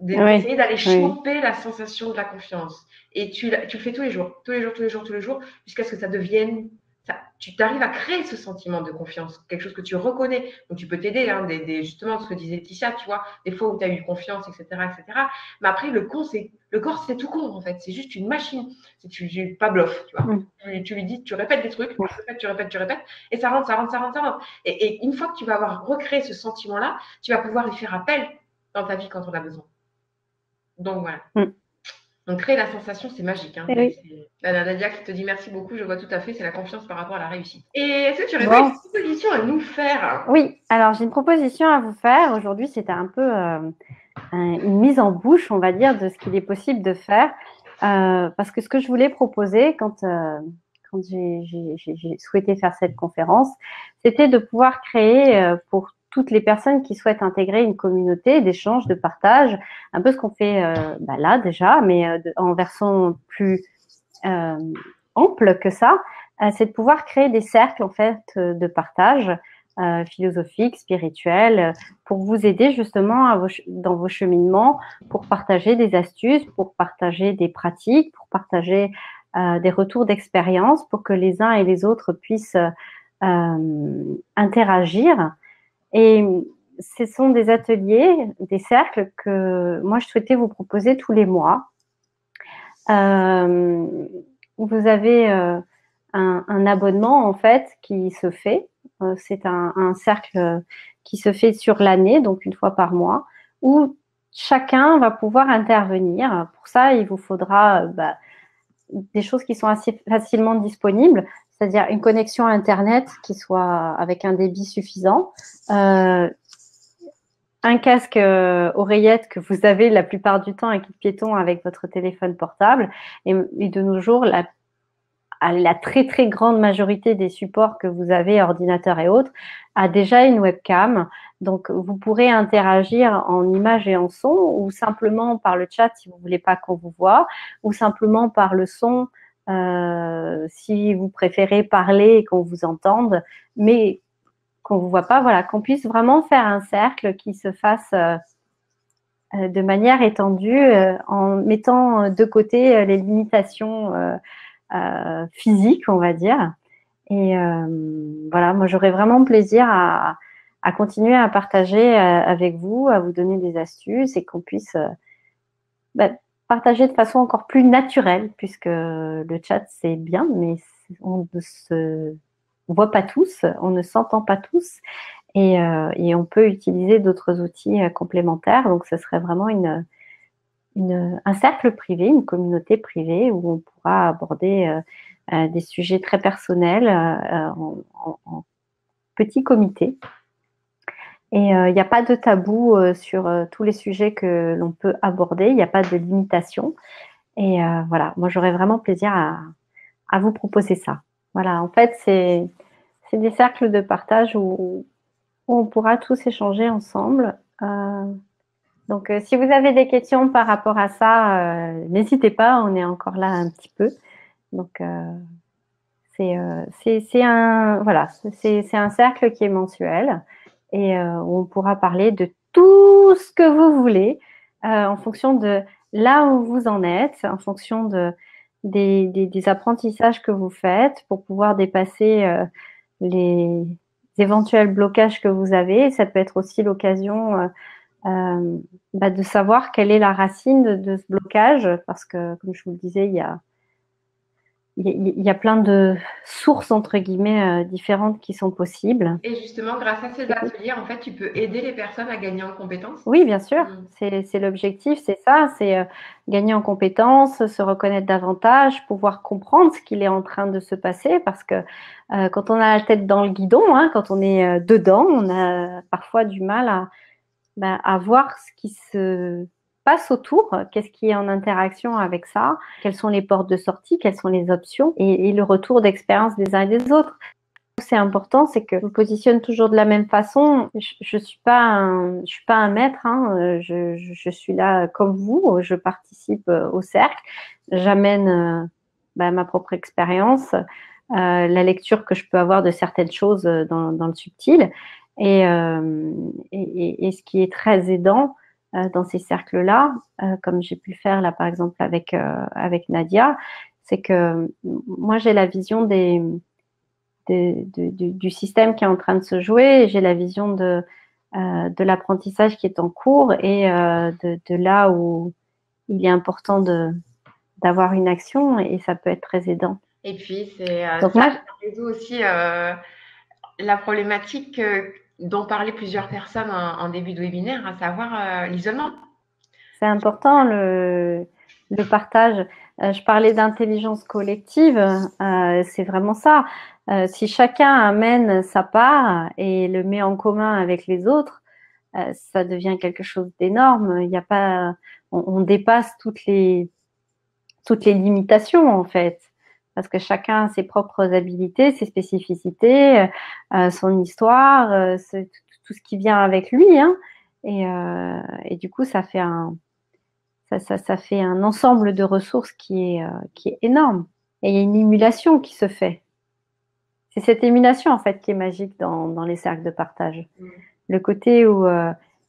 [SPEAKER 1] D'essayer d'aller choper la sensation de la confiance. Et tu le fais tous les jours, tous les jours, tous les jours, tous les jours, jusqu'à ce que ça devienne. Tu t'arrives à créer ce sentiment de confiance, quelque chose que tu reconnais. Donc, tu peux t'aider, hein, justement, ce que disait Tisha, tu vois, des fois où tu as eu confiance, etc., etc. Mais après, le corps, c'est tout con, en fait. C'est juste une machine. C'est pas bluff, tu vois. Tu lui dis, tu répètes des trucs, tu répètes, et ça rentre, ça rentre, ça rentre, ça rentre. Et une fois que tu vas avoir recréé ce sentiment-là, tu vas pouvoir y faire appel dans ta vie quand on a besoin. Donc voilà. Donc créer la sensation, c'est magique. Hein.
[SPEAKER 2] Oui.
[SPEAKER 1] Nadia qui te dit merci beaucoup, je vois tout à fait, c'est la confiance par rapport à la réussite. Et est-ce que tu aurais pas une proposition à nous faire?
[SPEAKER 2] Oui, alors j'ai une proposition à vous faire. Aujourd'hui, c'était un peu une mise en bouche, on va dire, de ce qu'il est possible de faire. Parce que ce que je voulais proposer quand j'ai souhaité faire cette conférence, c'était de pouvoir créer pour toutes les personnes qui souhaitent intégrer une communauté d'échange, de partage, un peu ce qu'on fait là déjà, mais en version plus ample que ça, c'est de pouvoir créer des cercles en fait de partage philosophique, spirituel, pour vous aider justement dans vos cheminements, pour partager des astuces, pour partager des pratiques, pour partager des retours d'expérience, pour que les uns et les autres puissent interagir. Et ce sont des ateliers, des cercles que moi je souhaitais vous proposer tous les mois. Vous avez un abonnement en fait qui se fait. C'est un cercle qui se fait sur l'année, donc une fois par mois, où chacun va pouvoir intervenir. Pour ça, il vous faudra des choses qui sont assez facilement disponibles, c'est-à-dire une connexion Internet qui soit avec un débit suffisant, un casque oreillette que vous avez la plupart du temps, un kit piéton avec votre téléphone portable. Et de nos jours, la très très grande majorité des supports que vous avez, ordinateurs et autres, a déjà une webcam. Donc, vous pourrez interagir en images et en son, ou simplement par le chat si vous ne voulez pas qu'on vous voit, ou simplement par le son si vous préférez parler et qu'on vous entende, mais qu'on ne vous voit pas. Voilà, qu'on puisse vraiment faire un cercle qui se fasse de manière étendue en mettant de côté les limitations physique, on va dire. Et voilà, moi j'aurais vraiment plaisir à continuer à partager avec vous, à vous donner des astuces et qu'on puisse partager de façon encore plus naturelle, puisque le chat c'est bien, mais on ne se voit pas tous, on ne s'entend pas tous, et on peut utiliser d'autres outils complémentaires. Donc ce serait vraiment un cercle privé, une communauté privée où on pourra aborder des sujets très personnels en petit comité. Et il n'y a pas de tabou sur tous les sujets que l'on peut aborder, il n'y a pas de limitation. Et voilà, moi j'aurais vraiment plaisir à vous proposer ça. Voilà, en fait, c'est des cercles de partage où on pourra tous échanger ensemble. Donc, si vous avez des questions par rapport à ça, n'hésitez pas, on est encore là un petit peu. Donc, c'est un cercle qui est mensuel et où on pourra parler de tout ce que vous voulez en fonction de là où vous en êtes, en fonction des apprentissages que vous faites pour pouvoir dépasser les éventuels blocages que vous avez. Ça peut être aussi l'occasion de savoir quelle est la racine de ce blocage, parce que, comme je vous le disais, il y a plein de sources, entre guillemets, différentes qui sont possibles.
[SPEAKER 1] Et justement, grâce à ces ateliers, en fait, tu peux aider les personnes à gagner en compétences?
[SPEAKER 2] Oui, bien sûr. C'est l'objectif, c'est ça, c'est gagner en compétences, se reconnaître davantage, pouvoir comprendre ce qu'il est en train de se passer, parce que quand on a la tête dans le guidon, quand on est dedans, on a parfois du mal à voir ce qui se passe autour, qu'est-ce qui est en interaction avec ça, quelles sont les portes de sortie, quelles sont les options et le retour d'expérience des uns et des autres. C'est important, c'est que je me positionne toujours de la même façon. Je suis pas un maître, hein. Je suis là comme vous. Je participe au cercle. J'amène ma propre expérience, la lecture que je peux avoir de certaines choses dans le subtil. Et ce qui est très aidant dans ces cercles-là, comme j'ai pu le faire là par exemple avec Nadia, c'est que moi j'ai la vision du système qui est en train de se jouer, j'ai la vision de l'apprentissage qui est en cours et de là où il est important d'avoir une action et ça peut être très aidant.
[SPEAKER 1] Et puis, c'est
[SPEAKER 2] Donc
[SPEAKER 1] ça
[SPEAKER 2] moi,
[SPEAKER 1] résout aussi la problématique dont parlaient plusieurs personnes en début de webinaire, à savoir l'isolement.
[SPEAKER 2] c'est important le partage. Je parlais d'intelligence collective, c'est vraiment ça. Si chacun amène sa part et le met en commun avec les autres, ça devient quelque chose d'énorme. Il n'y a pas, on dépasse toutes les limitations en fait, parce que chacun a ses propres habilités, ses spécificités, son histoire, tout ce qui vient avec lui, hein. Et du coup, ça fait ça fait un ensemble de ressources qui est énorme. Et il y a une émulation qui se fait. C'est cette émulation en fait qui est magique dans les cercles de partage. Le côté où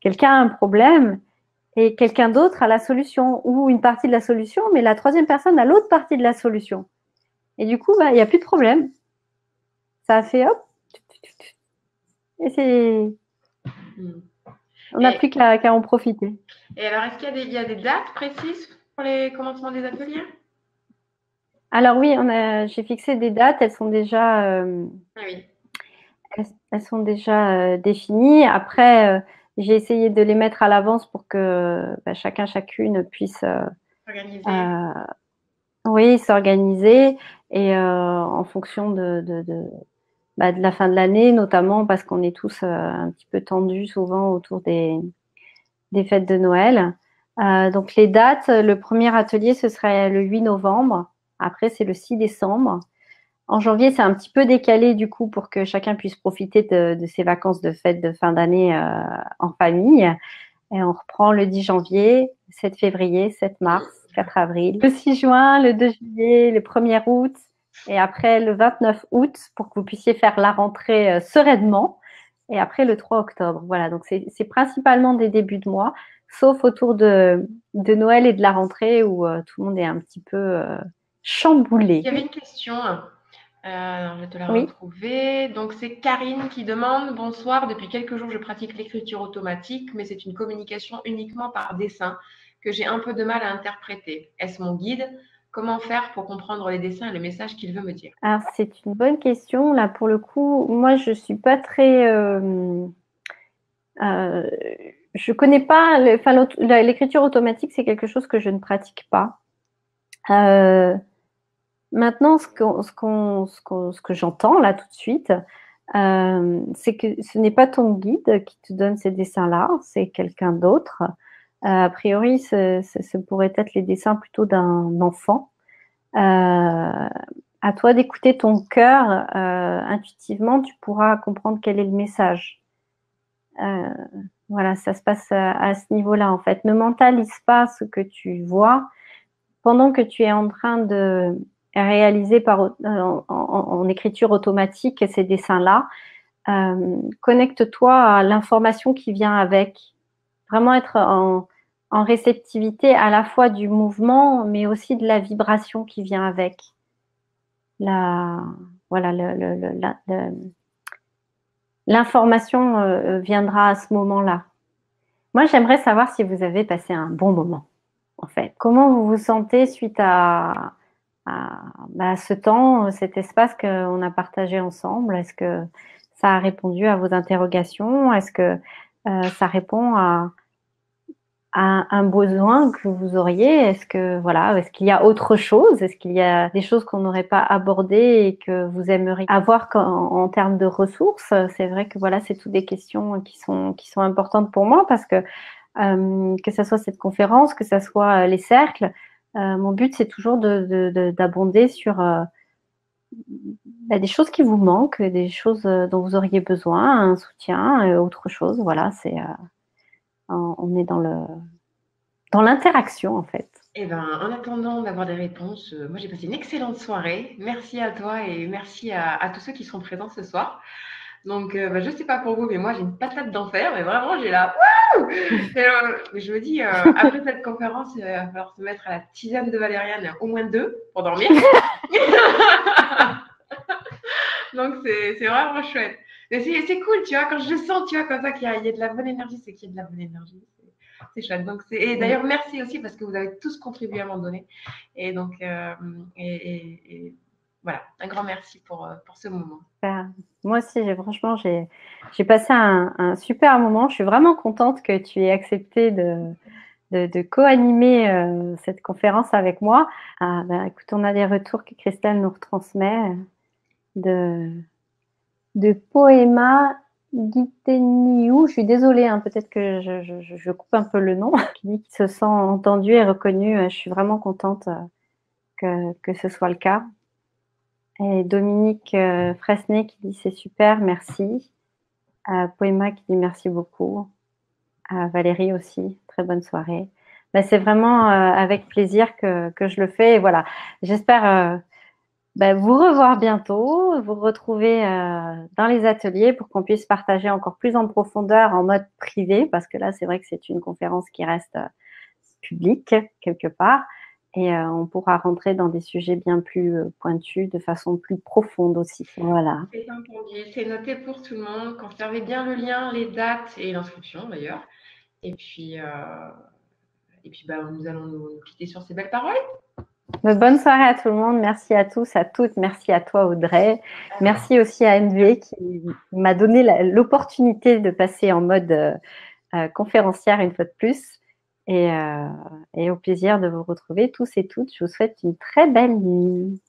[SPEAKER 2] quelqu'un a un problème et quelqu'un d'autre a la solution, ou une partie de la solution, mais la troisième personne a l'autre partie de la solution. Et du coup, il n'y a plus de problème. Ça a fait hop, et c'est. On n'a plus qu'à en profiter.
[SPEAKER 1] Et alors, est-ce qu'il y a des dates précises pour les commencements des ateliers?
[SPEAKER 2] Alors oui, j'ai fixé des dates, elles sont déjà,
[SPEAKER 1] Oui.
[SPEAKER 2] elles sont déjà définies. Après, j'ai essayé de les mettre à l'avance pour que chacun, chacune puisse s'organiser et en fonction de la fin de l'année, notamment parce qu'on est tous un petit peu tendus souvent autour des fêtes de Noël. Donc les dates, le premier atelier, ce serait le 8 novembre. Après, c'est le 6 décembre. En janvier, c'est un petit peu décalé du coup pour que chacun puisse profiter de ses vacances de fête de fin d'année en famille. Et on reprend le 10 janvier, 7 février, 7 mars, 4 avril, le 6 juin, le 2 juillet, le 1er août et après le 29 août pour que vous puissiez faire la rentrée sereinement. Et après le 3 octobre. Voilà, donc c'est principalement des débuts de mois, sauf autour de Noël et de la rentrée où tout le monde est un petit peu chamboulé.
[SPEAKER 1] Il y avait une question. Je vais te la
[SPEAKER 2] Oui.
[SPEAKER 1] retrouver. Donc, c'est Karine qui demande: bonsoir, depuis quelques jours, je pratique l'écriture automatique, mais c'est une communication uniquement par dessin que j'ai un peu de mal à interpréter. Est-ce mon guide? Comment faire pour comprendre les dessins et le message qu'il veut me dire?
[SPEAKER 2] Alors, c'est une bonne question. Là, pour le coup, moi, je suis pas très. Je connais pas. L'écriture automatique, c'est quelque chose que je ne pratique pas. Maintenant, ce que j'entends là tout de suite, c'est que ce n'est pas ton guide qui te donne ces dessins-là, c'est quelqu'un d'autre. A priori, ce pourrait être les dessins plutôt d'un enfant. À toi d'écouter ton cœur intuitivement, tu pourras comprendre quel est le message. Voilà, ça se passe à ce niveau-là en fait. Ne mentalise pas ce que tu vois pendant que tu es en train de réaliser en écriture automatique ces dessins-là. Connecte-toi à l'information qui vient avec. Vraiment être en réceptivité à la fois du mouvement, mais aussi de la vibration qui vient avec. Voilà, l'information viendra à ce moment-là. Moi, j'aimerais savoir si vous avez passé un bon moment, en fait. Comment vous vous sentez suite à ce temps, cet espace qu'on a partagé ensemble? Est-ce que ça a répondu à vos interrogations? Est-ce que ça répond à un besoin que vous auriez? Est-ce qu'il y a autre chose? Est-ce qu'il y a des choses qu'on n'aurait pas abordées et que vous aimeriez avoir en termes de ressources? C'est vrai que voilà, c'est toutes des questions qui sont importantes pour moi parce que ce soit cette conférence, que ce soit les cercles, mon but c'est toujours d'abonder sur des choses qui vous manquent, des choses dont vous auriez besoin, un soutien, autre chose. Voilà, on est dans l'interaction en fait.
[SPEAKER 1] Eh ben, en attendant d'avoir des réponses, moi j'ai passé une excellente soirée. Merci à toi et merci à tous ceux qui seront présents ce soir. Donc, je ne sais pas pour vous, mais moi j'ai une patate d'enfer, mais vraiment j'ai la wouh. Je me dis, après cette conférence, il va falloir se mettre à la tisane de valériane, au moins 2 pour dormir. Donc c'est vraiment chouette. Mais c'est cool, tu vois, quand je sens, tu vois, comme ça qu'il y a de la bonne énergie, c'est qu'il y a de la bonne énergie. C'est chouette. Donc, et d'ailleurs, merci aussi parce que vous avez tous contribué à m'en donner. Et donc, et voilà, un grand merci pour ce moment.
[SPEAKER 2] Moi aussi, franchement, j'ai passé un super moment. Je suis vraiment contente que tu aies accepté de co-animer cette conférence avec moi. Écoute, on a des retours que Christelle nous retransmet de Poema Giteniou. Je suis désolée, hein, peut-être que je coupe un peu le nom, qui dit qu'il se sent entendu et reconnu. Je suis vraiment contente que ce soit le cas. Et Dominique Fresnay qui dit c'est super, merci. Poema qui dit merci beaucoup. Valérie aussi, très bonne soirée. C'est vraiment avec plaisir que je le fais. Et voilà, j'espère vous revoir bientôt, vous retrouver dans les ateliers pour qu'on puisse partager encore plus en profondeur en mode privé, parce que là, c'est vrai que c'est une conférence qui reste publique quelque part. Et on pourra rentrer dans des sujets bien plus pointus, de façon plus profonde aussi. Voilà.
[SPEAKER 1] C'est entendu, c'est noté pour tout le monde. Conservez bien le lien, les dates et l'inscription d'ailleurs. Et puis nous allons nous quitter sur ces belles paroles.
[SPEAKER 2] Bonne soirée à tout le monde. Merci à tous, à toutes. Merci à toi, Audrey. Merci aussi à NV qui m'a donné l'opportunité de passer en mode conférencière une fois de plus. Et au plaisir de vous retrouver tous et toutes. Je vous souhaite une très belle nuit.